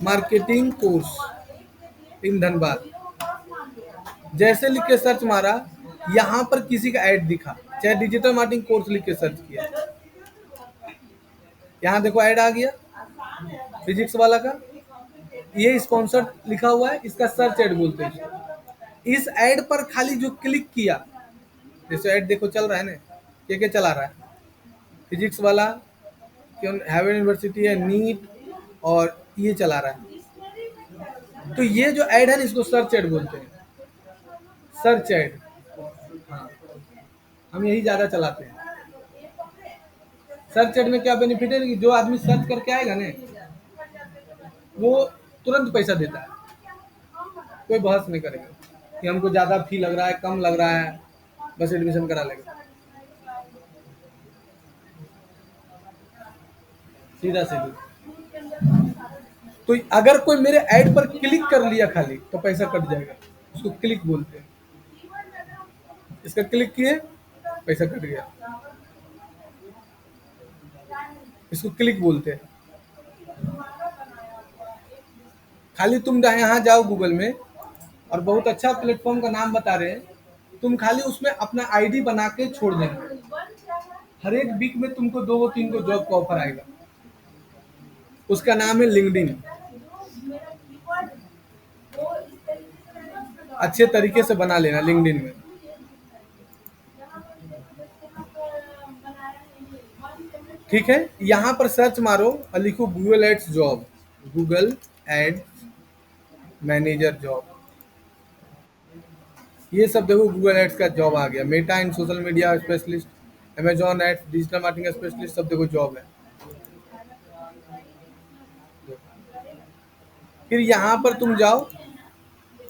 marketing course in Dhanbad, जैसे लिख के सर्च मारा, यहाँ पर किसी का ऐड दिखा, चाहे डिजिटल मार्केटिंग कोर्स लिख के सर्च किया, यहाँ देखो ऐड आ गया फिजिक्स वाला का, ये स्पॉन्सर्ड लिखा हुआ है, इसका सर्च ऐड बोलते हैं। इस ऐड पर खाली जो क्लिक किया, जैसे ऐड देखो चल रहा है ना, क्या चला रहा है, फिजिक्स वाला, हैवर्ड यूनिवर्सिटी है, नीट, और ये चला रहा है। तो ये जो ऐड है ना, इसको सर्च ऐड बोलते हैं, सर्च ऐड। हाँ, हम यही ज्यादा चलाते हैं। सर्च ऐड में क्या बेनिफिट है कि जो आदमी सर्च करके आएगा ना, वो तुरंत पैसा देता है, कोई बहस नहीं करेगा कि हमको ज्यादा फी लग रहा है, कम लग रहा है, बस एडमिशन करा लेगा, सीधा सीधी। तो अगर कोई मेरे ऐड पर क्लिक कर लिया खाली, तो पैसा कट जाएगा, उसको क्लिक बोलते हैं। इसका क्लिक किए, पैसा कट गया, इसको क्लिक बोलते हैं। खाली तुम यहाँ जाओ गूगल में, और बहुत अच्छा प्लेटफॉर्म का नाम बता रहे हैं, तुम खाली उसमें अपना आईडी बना के छोड़ देना, हर एक वीक में तुमको 2 3 को जॉब का ऑफर आएगा। उसका नाम है लिंक्डइन। अच्छे तरीके से बना लेना लिंक्डइन में। ठीक है, यहाँ पर सर्च मारो और लिखो Google ads job, Google ads manager job, ये सब देखो गूगल एड्स का जॉब आ गया। Meta and social media specialist, Amazon ads digital marketing specialist, सब देखो जॉब है। फिर यहाँ पर तुम जाओ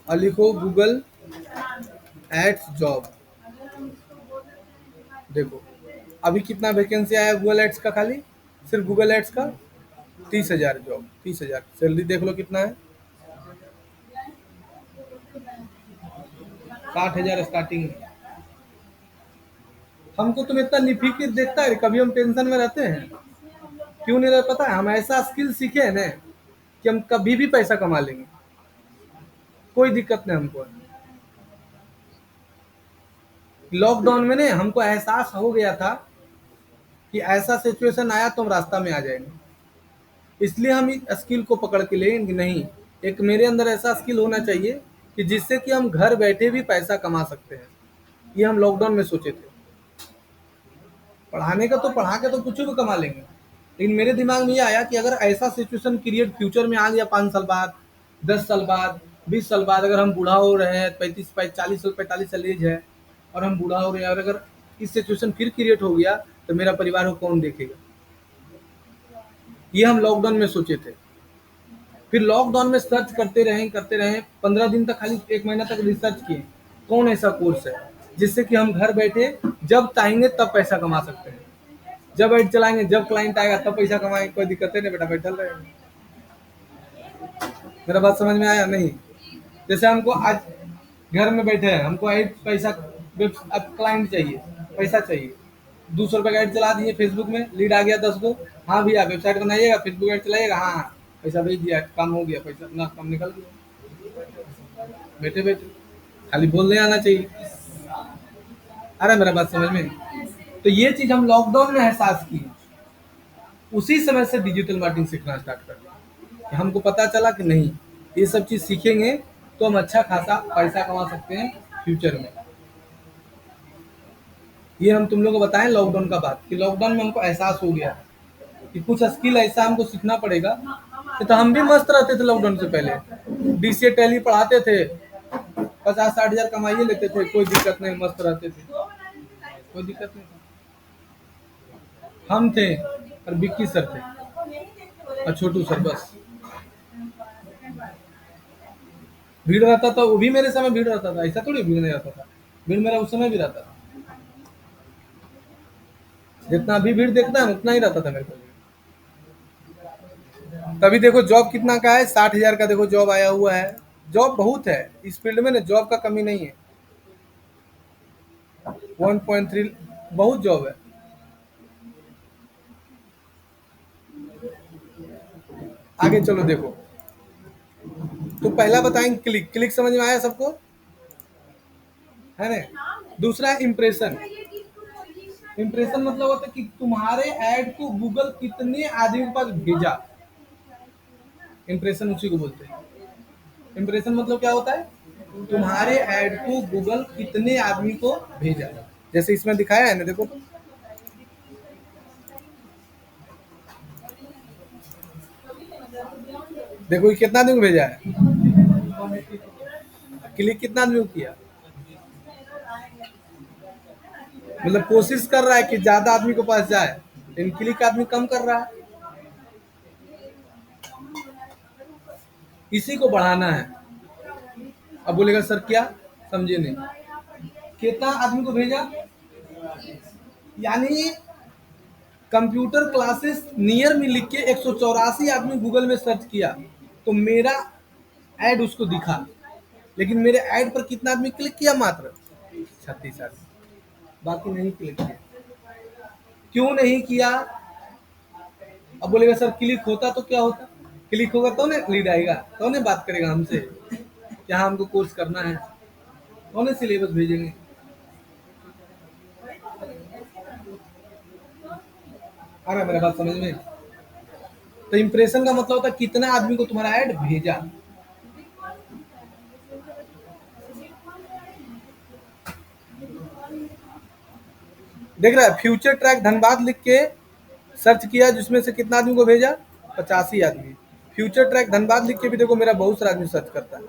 और लिखो गूगल एड्स जॉब, देखो अभी कितना वैकेंसी आया गूगल एड्स का, खाली सिर्फ गूगल एड्स का 30,000 जॉब, 30,000। सैलरी देख लो कितना है, 60,000 स्टार्टिंग है। हमको तुम इतना निफिक्र देखता है, कभी हम टेंशन में रहते हैं? क्यों नहीं रहता? पता है, हम ऐसा स्किल सीखे हैं ना कि हम कभी भी पैसा कमा लेंगे, कोई दिक्कत नहीं हमको। लॉकडाउन में ना हमको एहसास हो गया था कि ऐसा सिचुएशन आया तो हम रास्ता में आ जाएंगे, इसलिए हम इस स्किल को पकड़ के लेंगे कि नहीं, एक मेरे अंदर ऐसा स्किल होना चाहिए कि जिससे कि हम घर बैठे भी पैसा कमा सकते हैं। ये हम लॉकडाउन में सोचे थे। पढ़ाने का तो पढ़ा के तो कुछ भी कमा लेंगे, लेकिन मेरे दिमाग में ये आया कि अगर ऐसा सिचुएशन क्रिएट फ्यूचर में आ गया, 5 साल बाद, 10 साल बाद, 20 साल बाद, अगर हम बूढ़ा हो रहे हैं, 40 साल 45 साल एज है, और हम बूढ़ा हो रहे हैं, और अगर इस सिचुएशन फिर क्रिएट हो गया, तो मेरा परिवार को कौन देखेगा? ये हम लॉकडाउन में सोचे थे। फिर लॉकडाउन में सर्च करते रहे 15 दिन तक, खाली 1 महीना तक रिसर्च किए कौन ऐसा कोर्स है जिससे कि हम घर बैठे जब चाहेंगे तब पैसा कमा सकते हैं, जब एड चलाएंगे, जब क्लाइंट आएगा तब पैसा कमाएंगे, कोई दिक्कत नहीं बेटा, बैठल रहेंगे। मेरा बात समझ में आया नहीं? जैसे हमको आज घर में बैठे हैं, हमको एड पैसा, अब क्लाइंट चाहिए, पैसा चाहिए, 200 रुपये का एड चला दिए फेसबुक में, लीड आ गया 10 को, हाँ भैया वेबसाइट बनाइएगा, फेसबुक एड चलाइएगा, हाँ हाँ, पैसा भेज दिया, काम हो गया, पैसा अपना काम निकल गया, बैठे बैठे। खाली बोलने आना चाहिए। आ रहा है मेरा बात समझ में? तो ये चीज हम लॉकडाउन में एहसास की, उसी समय से डिजिटल मार्केटिंग सीखना स्टार्ट कर दिया। हमको पता चला कि नहीं, ये सब चीज सीखेंगे तो हम अच्छा खासा पैसा कमा सकते हैं फ्यूचर में। ये हम तुम लोग को बताएं लॉकडाउन का बात, कि लॉकडाउन में हमको एहसास हो गया कि कुछ स्किल ऐसा हमको सीखना पड़ेगा। तो हम भी मस्त रहते थे लॉकडाउन से पहले, डीसीए टैली पढ़ाते थे, 50-60 हजार कमाइए लेते थे, कोई दिक्कत नहीं, मस्त रहते थे, कोई दिक्कत नहीं था। हम थे और विक्की सर थे और छोटू सर, बस। भीड़ रहता था, वो भी मेरे समय भीड़ रहता था, ऐसा थोड़ी भीड़ नहीं रहता था, भीड़ मेरा उस समय भी रहता था। जितना अभी भीड़ देखता है उतना ही रहता था मेरे को। तभी देखो जॉब कितना का है, 60 हजार का देखो जॉब आया हुआ है। जॉब बहुत है इस फील्ड में ना, जॉब का कमी नहीं है। 1.3 बहुत जॉब है। आगे चलो देखो, तो पहला बताएंगे क्लिक, क्लिक समझ में आया सबको, है ना। दूसरा है इम्प्रेशन। इम्प्रेशन मतलब होता है कि तुम्हारे ऐड को गूगल कितने आदमी के पास भेजा। इम्प्रेशन उसी को बोलते हैं। इम्प्रेशन मतलब क्या होता है, तुम्हारे ऐड को गूगल कितने आदमी को भेजा। जैसे इसमें दिखाया है ना, देखो तो। देखो ये कितना आदमी को भेजा है, क्लिक कितना आदमी को किया। मतलब कोशिश कर रहा है कि ज्यादा आदमी के पास जाए, लेकिन क्लिक आदमी कम कर रहा है। इसी को बढ़ाना है। अब बोलेगा सर क्या, समझे नहीं, कितना आदमी को भेजा, यानी कंप्यूटर क्लासेस नियर में लिख के 184 आदमी गूगल में सर्च किया तो मेरा ऐड उसको दिखा, लेकिन मेरे ऐड पर कितना आदमी क्लिक किया, मात्र 36 आदमी, बाकी नहीं क्लिक किया। क्यों नहीं किया। अब बोलेगा सर क्लिक होता तो क्या होता, क्लिक होगा तो ना लीड आएगा, तो ना बात करेगा हमसे क्या हमको कोर्स करना है, तो ना सिलेबस भेजेंगे। आ रहा है मेरा बात समझ में। तो इंप्रेशन का मतलब होता है कितना आदमी को तुम्हारा ऐड भेजा। देख रहा है, फ्यूचर ट्रैक धनबाद लिख के सर्च किया, जिसमें से कितना आदमी को भेजा, 85 आदमी। फ्यूचर ट्रैक धनबाद लिख के भी देखो मेरा बहुत सारा आदमी सर्च करता है,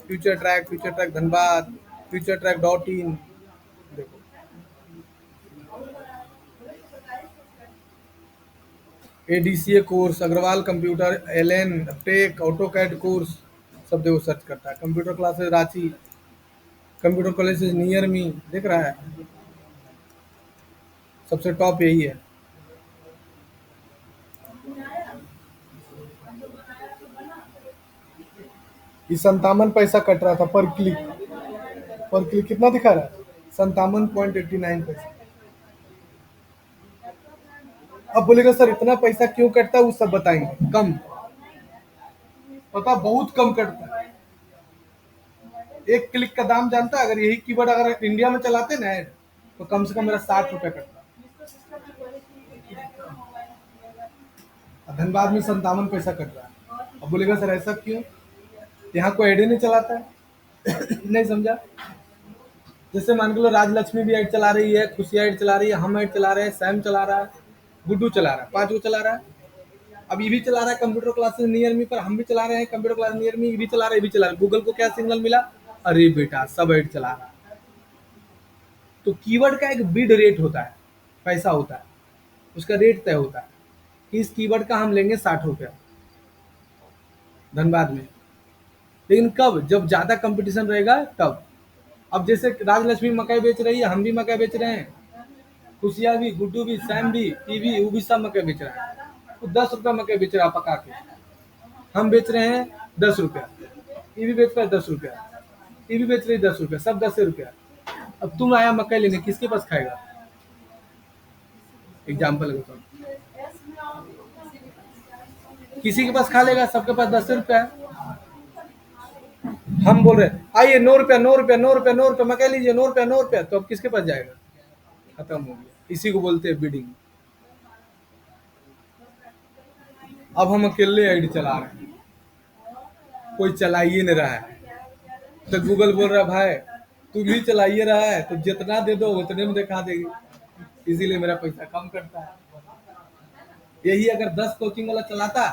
future track Dhanbad, future track dot in. देखो ADCA course, Agrawal computer, LN tech, auto CAD course, सब देखो सर्च करता है। Computer classes Ranchi, computer college near me, देख रहा है, सबसे टॉप यही है। ये 57 पैसा कट रहा था पर क्लिक, पर क्लिक कितना दिखा रहा है, 57.89 पैसा। अब बोलेगा सर इतना पैसा क्यों कटता है, वो सब बताएंगे। कम, पता बहुत कम कटता है। एक क्लिक का दाम जानता है, अगर यही कीवर्ड अगर इंडिया में चलाते ना ऐड, तो कम से कम मेरा 60 रुपया कटता। धनबाद में 57 पैसा कट रहा है। अब बोलेगा सर ऐसा क्यों, यहाँ कोई ऐड ही नहीं चलाता है नहीं समझा। जैसे मान के लो राजलक्ष्मी भी ऐड चला रही है, खुशियाँ ऐड चला रही है, हम ऐड चला रहे हैं, सैम चला रहा है, गुड्डू चला रहा है, 5 को चला रहा है। अब ये भी चला रहा है कंप्यूटर क्लासेस नियर मी पर, हम भी चला रहे हैं कंप्यूटर क्लास नियर मी, ये भी चला रहा है, ये भी चला रहा है। गूगल को क्या सिग्नल मिला, अरे बेटा सब ऐड चला रहा है। तो कीवर्ड का एक बिड रेट होता है, पैसा होता है, उसका रेट तय होता है कि इस कीवर्ड का हम लेंगे 60 रुपया धनबाद में। लेकिन कब, जब ज्यादा कंपटीशन रहेगा तब। अब जैसे राजलक्ष्मी मकई बेच रही है, हम भी मकई बेच रहे हैं, खुशिया भी, गुड्डू भी, सैम भी, ये भी, वो भी सब मकई बेच रहा है। वो 10 रुपया मकई बेच रहा है पका के, हम बेच रहे हैं 10 रुपया, ये भी बेच रहा है 10 रुपया, ये भी बेच रही है 10 रुपया, सब 10 रुपया। अब तुम आया मकई लेने, किसके पास खाएगा, एग्जाम्पल बताओ, किसी के पास खा लेगा, सबके पास 10 रुपया है। हम बोल रहे हैं आइए 9 रुपया, 9 रुपया, 9 रुपया, 9 रुपया मकई लीजिए, 9 रुपया, 9 रुपया, तो अब किसके पास जाएगा, खत्म हो गया। इसी को बोलते हैं बिडिंग। अब हम अकेले ऐड चला रहे हैं, कोई चला ही नहीं रहा है, तो गूगल बोल रहा है भाई तू भी चलाइए रहा है तो जितना दे दो उतने में दिखा देगी, इसीलिए मेरा पैसा कम करता है। यही अगर 10 कोचिंग वाला चलाता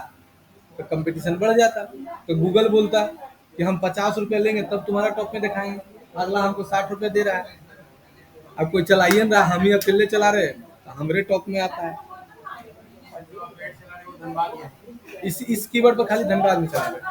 तो कंपटीशन बढ़ जाता, तो गूगल बोलता कि हम 50 रुपया लेंगे तब तुम्हारा टॉप में दिखाएंगे, अगला हमको 60 रुपये दे रहा है। अब कोई चला ही नहीं रहा, हम ही अकेले चला रहे हैं, तो हमरे टॉप में आता है। इस कीवर्ड पर खाली धनबाद में चला रहे हैं।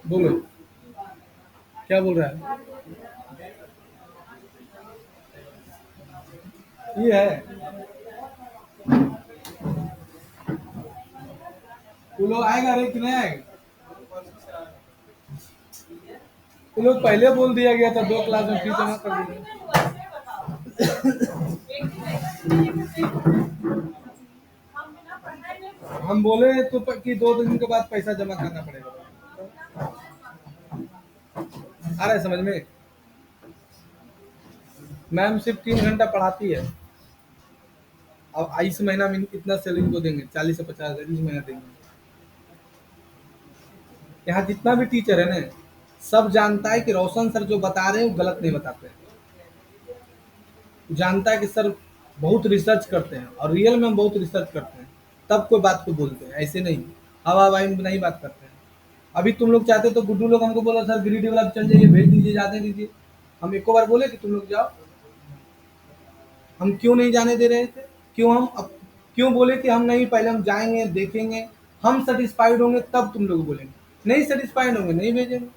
बोलो क्या बोल रहा है? ये है वो लोग आएगा रे कि नहीं आएगा? वो लोग पहले बोल दिया गया था 2 क्लास में फीस जमा कर दीजिए। हम बोले तो कि 2 दिन के बाद पैसा जमा करना पड़ेगा। आ रहा है समझ में? मैम सिर्फ 3 घंटा पढ़ाती है। अब इस महीना में इतना सैलरी को देंगे, 40 से 50 हजार इस महीना देंगे। यहाँ जितना भी टीचर है ना, सब जानता है कि रोशन सर जो बता रहे हैं वो गलत नहीं बताते हैं। जानता है कि सर बहुत रिसर्च करते हैं और रियल में हम बहुत रिसर्च करते हैं, तब कोई बात को बोलते हैं, ऐसे नहीं हवा हवाई में नहीं बात करते हैं। अभी तुम लोग चाहते तो गुड्डू लोग हमको बोला सर ग्रीडी वाला चल जाइए, भेज दीजिए, जाने दीजिए। हम एको बार बोले कि तुम लोग जाओ? हम क्यों नहीं जाने दे रहे थे? क्यों बोले कि हम नहीं, पहले हम जाएंगे, देखेंगे, हम सेटिस्फाइड होंगे तब तुम लोग बोलेंगे। नहीं सेटिस्फाइड होंगे नहीं भेजेंगे।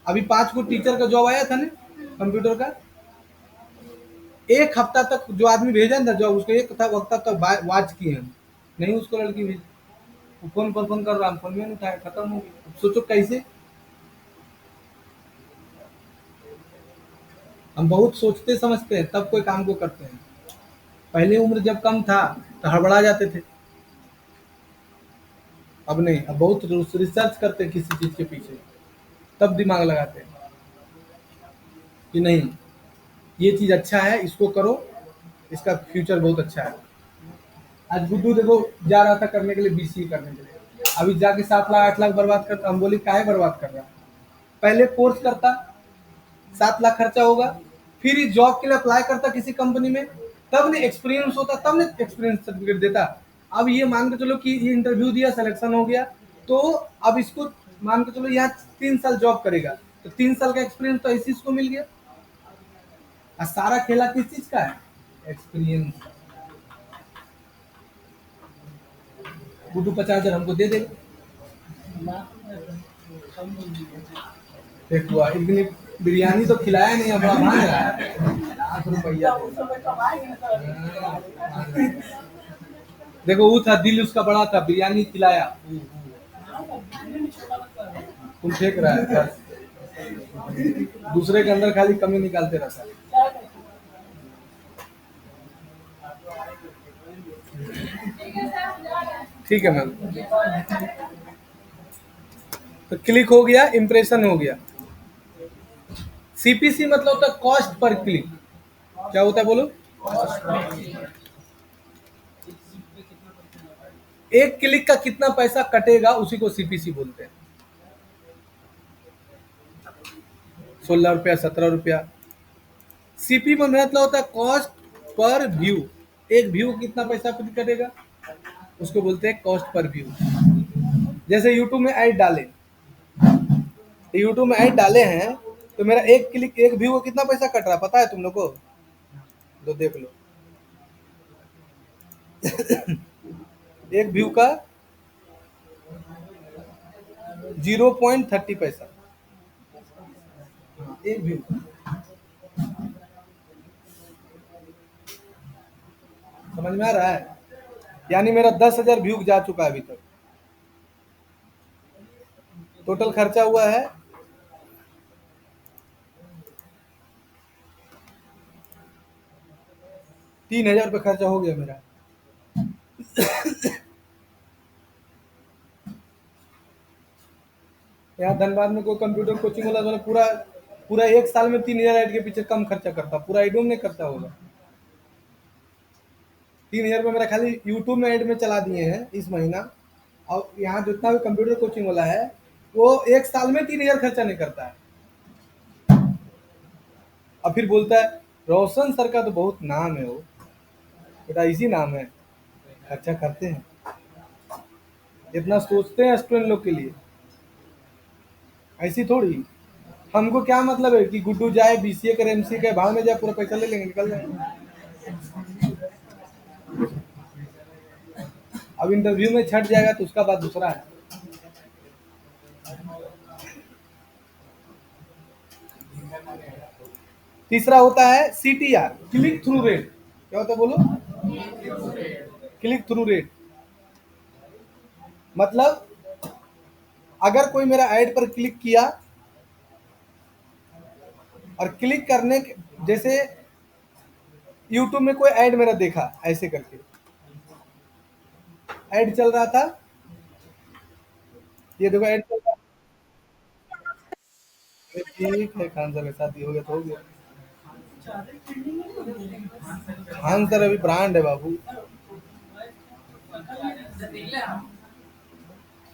अभी 5 को टीचर का जॉब आया था ना कंप्यूटर का, 1 हफ्ता तक जो आदमी भेजा था जॉब, उसको 1 हफ्ता तक वॉच किए हम, नहीं उसको लड़की भेजी। वो फोन पर फोन कर रहा, हम फोन में नहीं उठाया, खत्म हो गया। सोचो कैसे। हम बहुत सोचते समझते हैं तब कोई काम को करते हैं। पहले उम्र जब कम था तो हड़बड़ा जाते थे, अब नहीं, अब बहुत रिसर्च करते हैं किसी चीज के पीछे, तब दिमाग लगाते हैं कि नहीं ये चीज अच्छा है, इसको करो, इसका फ्यूचर बहुत अच्छा है। आज गुड्डू देखो जा रहा था करने के लिए, बीसी करने के लिए, अभी जाके 7 लाख 8 लाख बर्बाद करता। हम बोले काहे बर्बाद कर रहा है? पहले कोर्स करता, 7 लाख खर्चा होगा, फिर इस जॉब के लिए अप्लाई करता किसी कंपनी में, तब ने एक्सपीरियंस होता, तब ने एक्सपीरियंस सर्टिफिकेट देता। अब ये मान के चलो कि ये इंटरव्यू दिया, सिलेक्शन हो गया, तो अब इसको मान के चलो यहाँ 3 साल जॉब करेगा, तो 3 साल का एक्सपीरियंस तो ऐसी इसको मिल गया। और सारा खेला किस चीज का है? एक्सपीरियंस। गुड्डू 50,000 हमको दे देगा। एक हुआ एक दिन बिरयानी तो खिलाया नहीं, अब भाग रहा है 8 रुपया। देखो वो था, दिल उसका बड़ा था, बिरयानी खिलाया, तुम फेंक रहा है बस। दूसरे के अंदर खाली कमी निकालते रहता है। ठीक है मैम, तो क्लिक हो गया, इंप्रेशन हो गया। सीपीसी मतलब होता है कॉस्ट पर क्लिक। क्या होता है बोलो? एक क्लिक का कितना पैसा कटेगा उसी को सीपीसी बोलते हैं। 16 रुपया 17 रुपया। सीपी में मतलब होता है कॉस्ट पर व्यू। एक व्यू कितना पैसा कटेगा उसको बोलते हैं कॉस्ट पर व्यू। जैसे यूट्यूब में ऐड डाले, यूट्यूब में ऐड डाले हैं, तो मेरा एक क्लिक एक व्यू को कितना पैसा कट रहा है पता है तुम लोग को? तो देख लो एक व्यू का 0.30 पैसा, एक व्यू। समझ में आ रहा है? यानी मेरा 10,000 व्यू जा चुका है अभी तक। टोटल खर्चा हुआ है 3,000 रुपये खर्चा हो गया मेरा। यहाँ धनबाद में कोई कंप्यूटर कोचिंग वाला पूरा पूरा 1 साल में 3,000 ऐड के पीछे कम खर्चा करता, पूरा एडो में नहीं करता होगा। 3,000 रुपये मेरा खाली यूट्यूब में ऐड में चला दिए हैं इस महीना। और यहाँ जितना भी कंप्यूटर कोचिंग वाला है वो 1 साल में 3,000 खर्चा नहीं करता है। और फिर बोलता है रोशन सर का तो बहुत नाम है वो। बेटा इसी नाम है, खर्चा करते हैं, इतना सोचते हैं स्टूडेंट लोग के लिए, ऐसी थोड़ी। हमको क्या मतलब है कि गुड्डू जाए बीसीए करे एमसीए करे भाड़ में जाए, पूरा पैसा ले लेंगे निकल जाएंगे। अब इंटरव्यू में छट जाएगा तो उसका बात दूसरा है। तीसरा होता है सीटीआर, क्लिक थ्रू रेट। क्या होता है बोलो? क्लिक थ्रू रेट मतलब अगर कोई मेरा ऐड पर क्लिक किया और क्लिक करने के, जैसे यूट्यूब में कोई ऐड मेरा देखा ऐसे करके, ऐड चल रहा था, ये देखो ऐड चल रहा है, ठीक है खान सर के साथ ये हो गया तो हो गया। खान सर अभी ब्रांड है बाबू।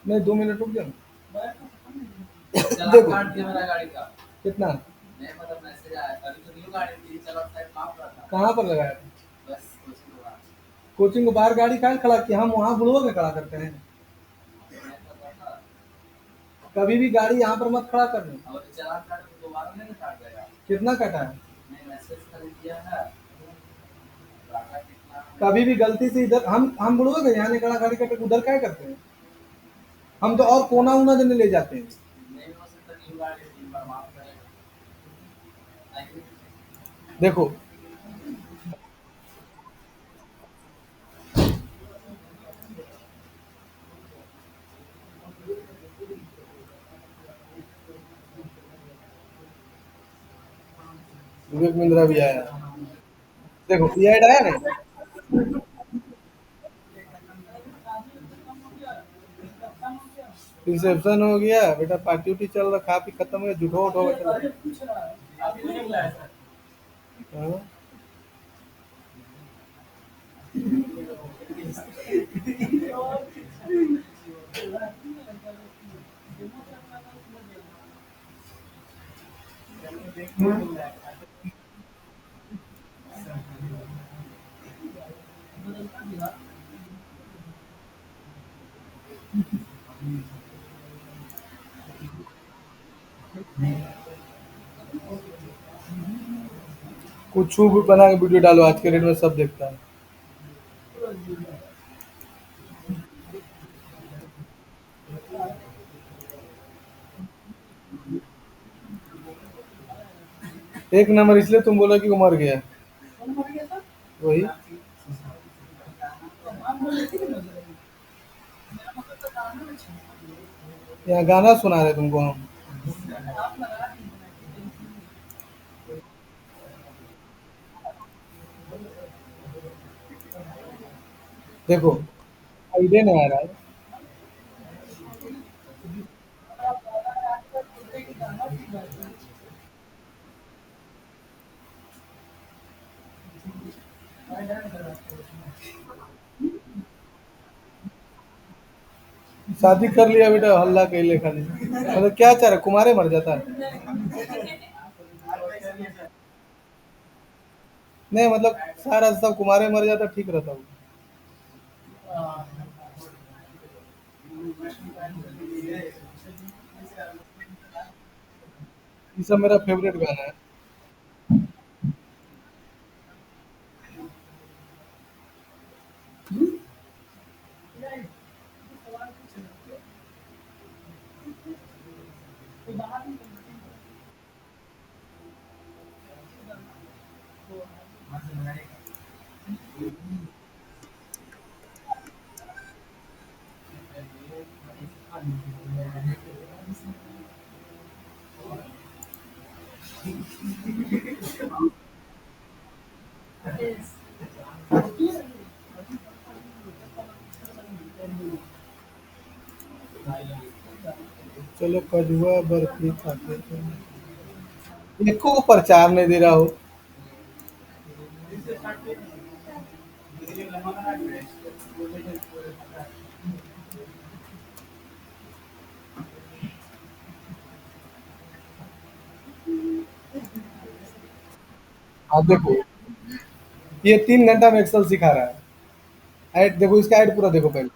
नहीं 2 मिनट रुक जाओ। देखो कितना कहाँ पर लगाया था? कोचिंग को बाहर गाड़ी कहाँ खड़ा किया? हम वहाँ बुलवा के खड़ा करते हैं। कभी भी गाड़ी यहाँ पर मत खड़ा करना। कितना कटा है? कभी भी गलती से इधर हम बुलवा के यहाँ नहीं खड़ा, गाड़ी कटे उधर क्या करते हैं? हम तो और कोना उना देने ले जाते हैं। देखो विवेक मिंद्रा भी आया। देखो ये ऐड आया ना, रिसेप्शन हो गया बेटा, पार्टी उटी चल रहा, खा पी खत्म हो गया, जुटो उठो हाँ? कुछ भी बना के वीडियो डालो, आज के डेट में सब देखता है। एक नंबर इसलिए तुम बोला कि वो मर गया, वही। यहाँ गाना सुना रहे तुमको हम। देखो आइडिया नहीं आ रहा है। शादी कर लिया बेटा, हल्ला कैले खाली, मतलब क्या चाह रहा कुमारे मर जाता है? नहीं मतलब सारा सब कुमारे मर जाता ठीक रहता हूँ। ये सब मेरा फेवरेट गाना है। चलो कजुआ बर्फी खाते थे, एको को प्रचार नहीं दे रहा हो। हाँ देखो, ये 3 घंटा में एक्सेल सिखा रहा है। ऐड देखो, इसका ऐड पूरा देखो पहले।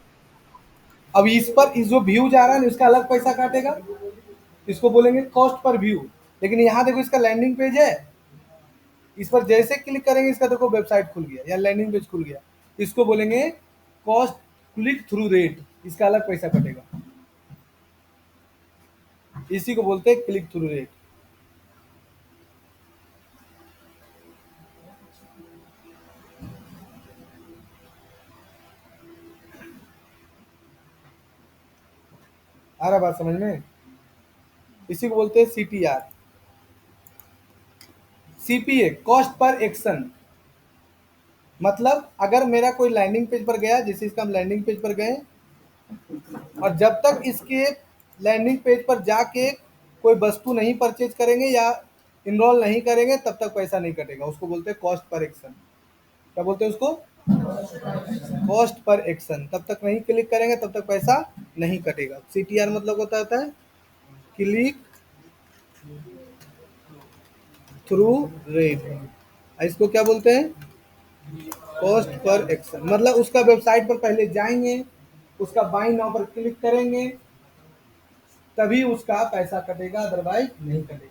अब इस पर इस जो व्यू जा रहा है ना, इसका अलग पैसा काटेगा, इसको बोलेंगे कॉस्ट पर व्यू। लेकिन यहाँ देखो, इसका लैंडिंग पेज है, इस पर जैसे क्लिक करेंगे इसका देखो वेबसाइट खुल गया या लैंडिंग पेज खुल गया। इसको बोलेंगे कॉस्ट क्लिक थ्रू रेट, इसका अलग पैसा कटेगा। इसी को बोलते हैं क्लिक थ्रू रेट। आ रहा बात समझ में? इसी को बोलते हैं CTR. CPA cost per action, मतलब अगर मेरा कोई लैंडिंग पेज पर गया, जैसे इसका हम लैंडिंग पेज पर गए, और जब तक इसके लैंडिंग पेज पर जाके कोई वस्तु नहीं परचेज करेंगे या इनरोल नहीं करेंगे, तब तक पैसा नहीं कटेगा। उसको बोलते हैं कॉस्ट पर एक्शन। क्या बोलते हैं उसको? Cost per action. तब तक नहीं क्लिक करेंगे तब तक पैसा नहीं कटेगा। सीटीआर मतलब होता है क्लिक थ्रू रेट। इसको क्या बोलते हैं? Cost per action. मतलब उसका वेबसाइट पर पहले जाएंगे, उसका बाई नाउ पर क्लिक करेंगे, तभी उसका पैसा कटेगा, अदरवाइज नहीं कटेगा।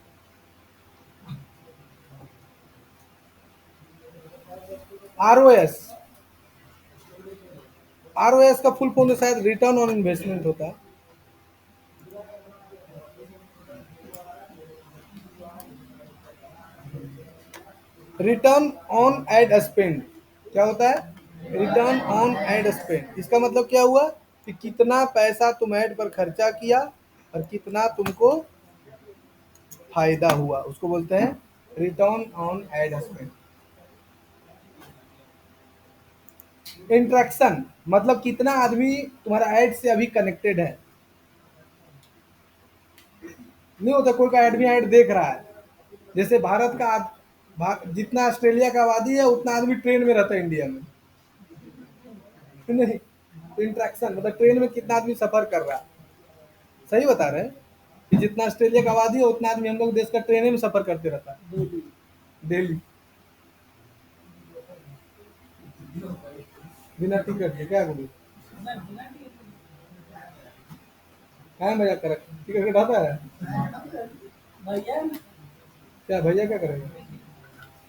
आरओएस, आरओएस का फुल फॉर्म तो शायद रिटर्न ऑन इन्वेस्टमेंट होता है। Return on ad spend. क्या होता है? Return on ad spend. इसका मतलब क्या हुआ कि कितना पैसा तुम ऐड पर खर्चा किया और कितना तुमको फायदा हुआ, उसको बोलते हैं return on ad spend. Interaction मतलब कितना आदमी तुम्हारा ऐड से अभी कनेक्टेड है। नहीं होता कोई का आदमी ऐड देख रहा है, जैसे भारत का जितना ऑस्ट्रेलिया का आबादी है उतना आदमी ट्रेन में रहता है इंडिया में, नहीं? तो इंट्रैक्शन मतलब ट्रेन में कितना आदमी सफर कर रहा है। सही बता रहे हैं कि जितना ऑस्ट्रेलिया का आबादी है उतना आदमी हम लोग देश का ट्रेन में सफर करते रहता है डेली, बिना टिकट के। क्या बोलूं, क्या मजाक कर टिकट कटाता है? क्या भैया क्या करेगा?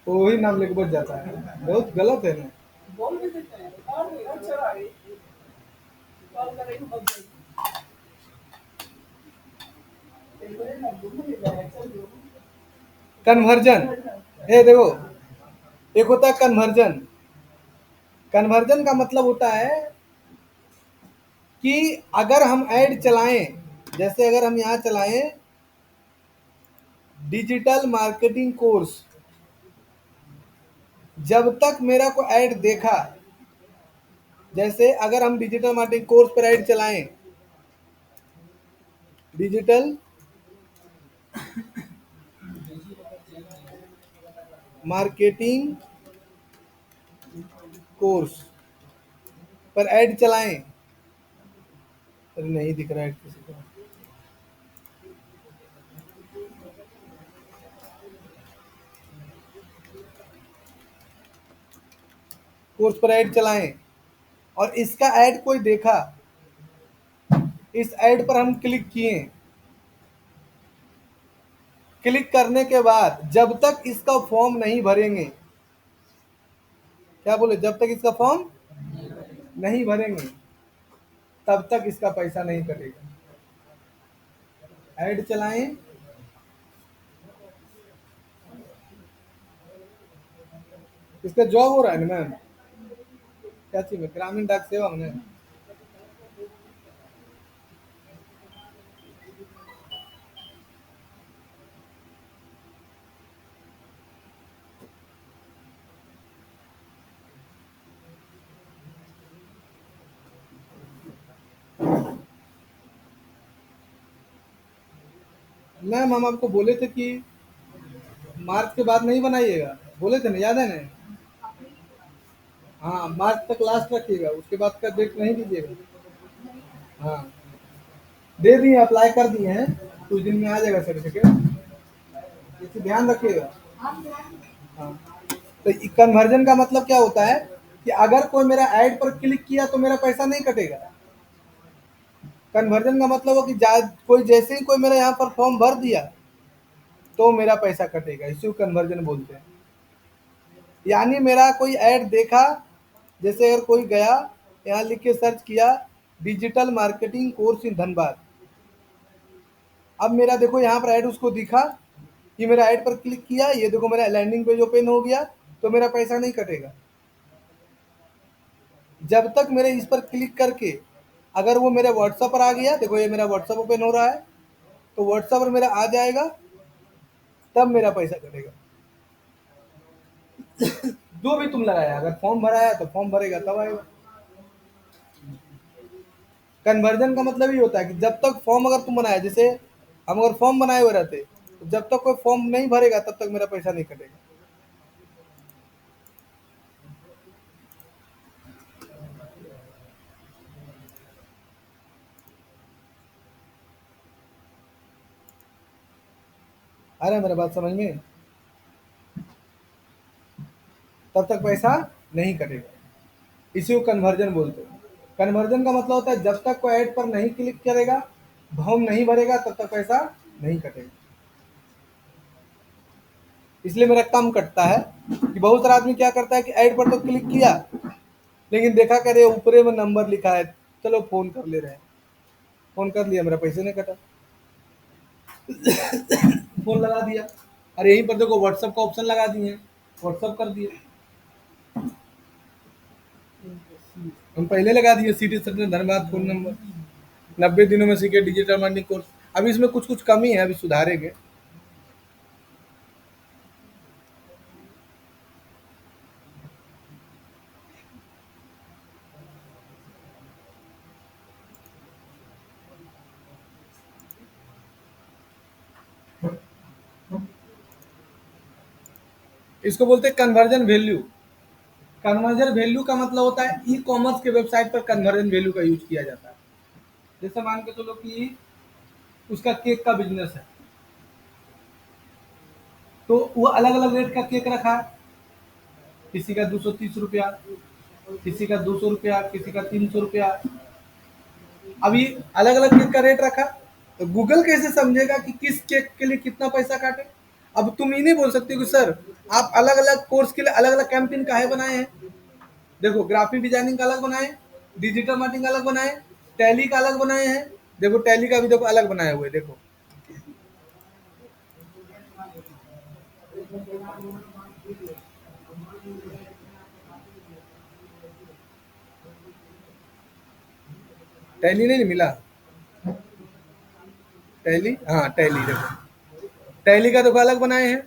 तो वही नाम लेके बच जाता है, बहुत गलत है ना। कन्वर्जन, ये देखो, एक होता है कन्वर्जन। कन्वर्जन का मतलब होता है कि अगर हम ऐड चलाएं, जैसे अगर हम यहाँ चलाएं डिजिटल मार्केटिंग कोर्स, जब तक मेरा को ऐड देखा, जैसे अगर हम डिजिटल मार्केटिंग कोर्स पर ऐड चलाएं, डिजिटल मार्केटिंग कोर्स पर ऐड चलाएं, अरे नहीं दिख रहा है किसी को। कोर्स पर ऐड चलाएं और इसका ऐड कोई देखा, इस ऐड पर हम क्लिक किए, क्लिक करने के बाद जब तक इसका फॉर्म नहीं भरेंगे, क्या बोले, जब तक इसका फॉर्म नहीं भरेंगे तब तक इसका पैसा नहीं कटेगा। ऐड चलाएं, इसका जॉब हो रहा है ना मैम, क्या चीज में, ग्रामीण डाक सेवा में। मैम हम आपको बोले थे कि मार्च के बाद नहीं बनाइएगा, बोले थे ना, याद है ना? हाँ, मार्च तक लास्ट रखिएगा, उसके बाद का डेट नहीं दीजिएगा। हाँ, दे दिए, अप्लाई कर दिए हैं, कुछ दिन में आ जाएगा सर्टिफिकेट, इसे ध्यान रखिएगा। हाँ। तो कन्वर्जन का मतलब क्या होता है कि अगर कोई मेरा ऐड पर क्लिक किया तो मेरा पैसा नहीं कटेगा। कन्वर्जन का मतलब हो कि कोई जैसे ही कोई मेरा यहाँ पर फॉर्म भर दिया तो मेरा पैसा कटेगा, इसी को कन्वर्जन बोलते हैं। यानी मेरा कोई ऐड देखा, जैसे अगर कोई गया यहाँ लिख के सर्च किया digital marketing course in Dhanbad, अब मेरा देखो यहाँ पर ऐड उसको दिखा, ये मेरा ऐड पर क्लिक किया, ये देखो मेरा लैंडिंग पेज ओपन हो गया, तो मेरा पैसा नहीं कटेगा। जब तक मेरे इस पर क्लिक करके अगर वो मेरे व्हाट्सएप पर आ गया, देखो ये मेरा व्हाट्सएप ओपन हो रहा है, तो व्हाट्सएप पर मेरा आ जाएगा, तब मेरा पैसा कटेगा। जो भी तुम लगाया, अगर फॉर्म भरा है तो फॉर्म भरेगा तब आएगा। कन्वर्जन का मतलब ये होता है कि जब तक फॉर्म अगर तुम बनाए, जैसे हम अगर फॉर्म बनाए हुए रहते, तो जब तक कोई फॉर्म नहीं भरेगा तब तक मेरा पैसा नहीं कटेगा। आ रहा है मेरा बात समझ में? तब तक पैसा नहीं कटेगा, इसी को कन्वर्जन बोलते हैं। कन्वर्जन का मतलब होता है जब तक कोई ऐड पर नहीं क्लिक करेगा, फॉर्म नहीं भरेगा, तब तक पैसा नहीं कटेगा। इसलिए मेरा कम कटता है कि बहुत सारा आदमी क्या करता है कि ऐड पर तो क्लिक किया, लेकिन देखा करे ऊपरे में नंबर लिखा है, चलो फोन कर ले रहे हैं, फोन कर लिया, मेरा पैसे नहीं कटा, फोन लगा दिया, और यहीं पर देखो व्हाट्सएप का ऑप्शन लगा दिए, व्हाट्सएप कर दिए, हम पहले लगा दिए city centre Dhanbad phone number, 90 दिनों में सीखे डिजिटल मार्केटिंग कोर्स। अभी इसमें कुछ कुछ कमी है, अभी सुधारेंगे। इसको बोलते हैं कन्वर्जन वैल्यू। कन्वर्जन वैल्यू का मतलब होता है ई कॉमर्स के वेबसाइट पर कन्वर्जन वैल्यू का यूज किया जाता है। जैसे मान के चलो कि उसका केक का बिजनेस है, तो वो अलग अलग रेट का केक रखा है, किसी का 230 रुपया, किसी का 200 रुपया, किसी का 300 रुपया, अभी अलग अलग केक का रेट रखा, तो गूगल कैसे समझेगा कि किस केक के लिए कितना पैसा काटे? अब तुम ये नहीं बोल सकते कि सर आप अलग अलग कोर्स के लिए अलग अलग कैंपेन काहे बनाए हैं। देखो ग्राफिक डिजाइनिंग का अलग बनाए, डिजिटल मार्केटिंग का अलग बनाए, टैली का अलग बनाए हैं, देखो टैली का भी देखो अलग बनाए हुए, देखो टैली नहीं मिला, टैली, हाँ टैली देखो, टैली का देखो अलग बनाए हैं,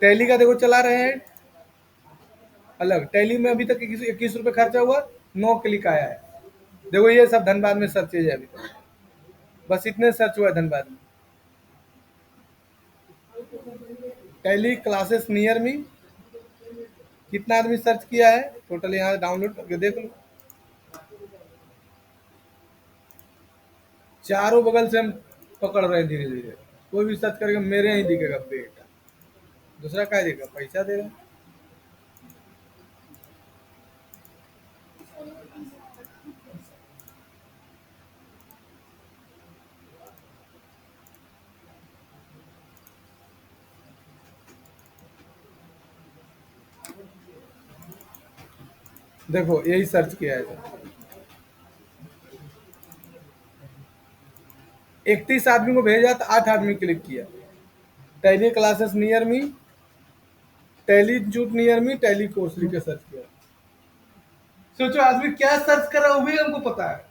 टैली का देखो चला रहे हैं अलग, टैली में अभी तक 21 रुपये खर्चा हुआ, 9 क्लिक आया है, देखो ये सब धनबाद में सर्चेज है अभी तक, बस इतने सर्च हुआ है धनबाद में। टैली क्लासेस नियर मी, कितना आदमी सर्च किया है टोटल, यहाँ डाउनलोड करके देख लो, चारों बगल से हम पकड़ रहे हैं धीरे धीरे, कोई भी सर्च करके मेरे ही दिखेगा बेटा, दूसरा क्या देगा, पैसा देगा। देखो यही सर्च किया है, 31 आदमी को भेजा तो 8 आदमी क्लिक किया, tally classes near me, tally institute near me, tally course लिख के सर्च किया। सोचो आदमी क्या सर्च कर रहा है वो भी हमको पता है।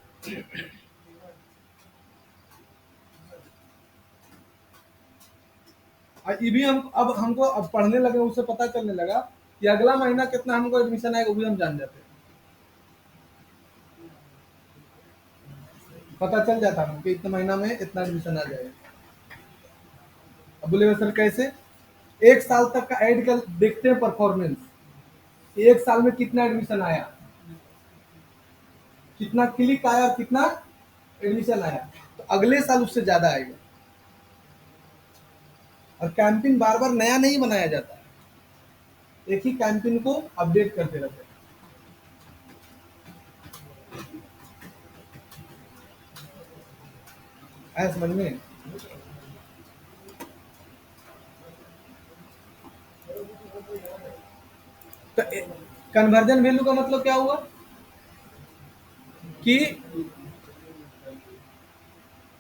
और ये भी हम अब हमको अब पढ़ने लगे, उससे पता चलने लगा कि अगला महीना कितना हमको एडमिशन आएगा, वो भी हम जान जाते हैं, पता चल जाता है कि इतने महीना में इतना एडमिशन आ जाएगा। अब बोले सर कैसे? 1 साल तक का ऐड कर देखते हैं परफॉर्मेंस, 1 साल में कितना एडमिशन आया, कितना क्लिक आया और कितना एडमिशन आया, तो अगले साल उससे ज्यादा आएगा। और कैंपिंग बार बार नया नहीं बनाया जाता है, एक ही कैंपेन को अपडेट करते रहते हैं। आया समझ में? तो कन्वर्जन वैल्यू का मतलब क्या हुआ कि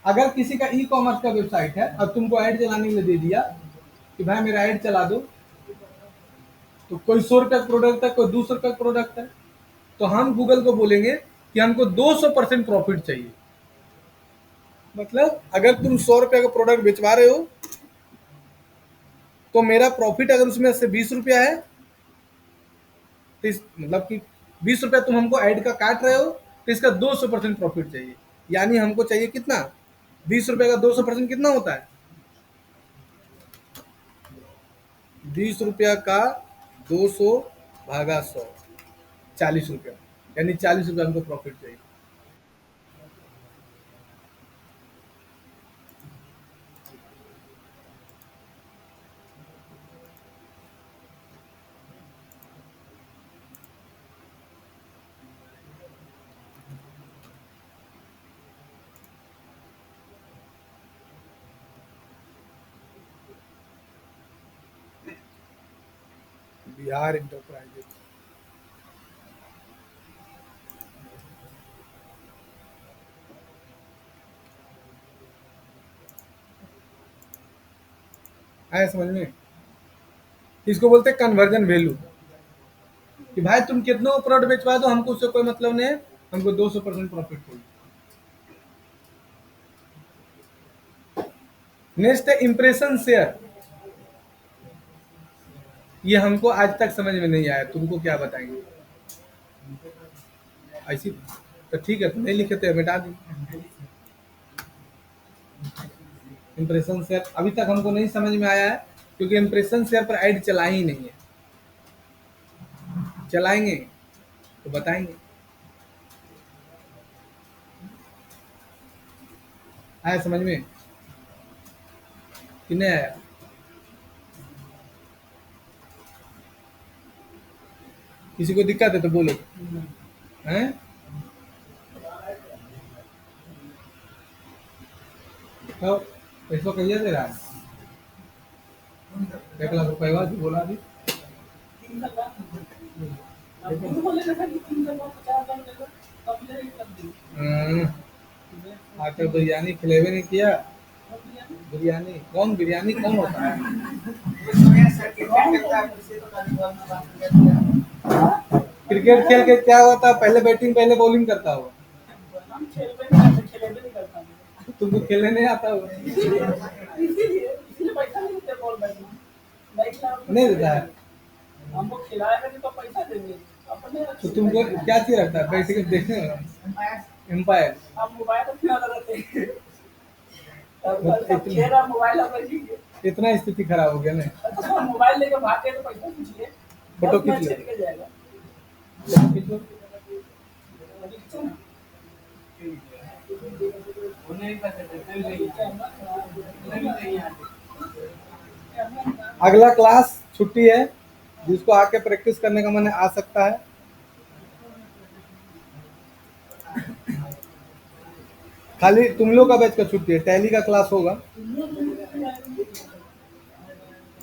अगर किसी का ई कॉमर्स का वेबसाइट है और तुमको ऐड चलाने के लिए दे दिया कि भाई मेरा ऐड चला दो, तो कोई 100 रुपये का प्रोडक्ट है, कोई 200 रुपये का प्रोडक्ट है, तो हम गूगल को बोलेंगे कि हमको 200% प्रॉफिट चाहिए। मतलब अगर तुम 100 रुपये का प्रोडक्ट बेचवा रहे हो तो मेरा प्रॉफिट अगर उसमें से 20 रुपया है, तो मतलब कि 20 रुपया तुम हमको ऐड का काट रहे हो, तो इसका 200% प्रॉफिट चाहिए। यानी हमको चाहिए कितना? 20 रुपये का 200% कितना होता है? 20 रुपया का 200 भागा 100, 40 रुपया। यानी 40 रुपया हमको प्रॉफिट चाहिए। बिहार इंटरप्राइजेज। आया समझ में? इसको बोलते हैं कन्वर्जन वैल्यू, कि भाई तुम कितना प्रोडक्ट बेचवा दो, हमको उससे कोई मतलब नहीं है, हमको 200% प्रॉफिट चाहिए। नेक्स्ट है इंप्रेशन शेयर। ये हमको आज तक समझ में नहीं आया, तुमको क्या बताएंगे? ऐसी तो ठीक है, तो नहीं लिखे थे मिटा दी। इंप्रेशन शेयर अभी तक हमको नहीं समझ में आया है, क्योंकि इंप्रेशन शेयर पर ऐड चला ही नहीं है। चलाएंगे तो बताएंगे। आया समझ में कि नहीं आया? किसी को दिक्कत है तो बोलो। हैं? तो पैसा कैसे दे रहा है? 1 लाख रुपए जो बोला अभी। हम्म, आकर बिरयानी खिलेबे नहीं किया। बिरयानी कौन होता है? क्रिकेट खेल के क्या होता है? पहले बैटिंग पहले बॉलिंग करता हो। तुमको खेलने नहीं आता हो? नहीं देता है? हमको खिलाएगा नहीं तो पैसा देंगे। तो तुमको क्या चाहिए रहता है बैठ के देखने में? एम्पायर। आप मोबाइल में क्यों रहते हैं? इतना स्थिति खराब हो गया ना। मोबाइल लेके भागे तो पैसा पूछिए, फोटो खींच लो। फोटो खींच लो। अगला क्लास छुट्टी है, जिसको आके प्रैक्टिस करने का मन है आ सकता है। खाली तुम लोग का बैच का छुट्टी है, टैली का क्लास होगा।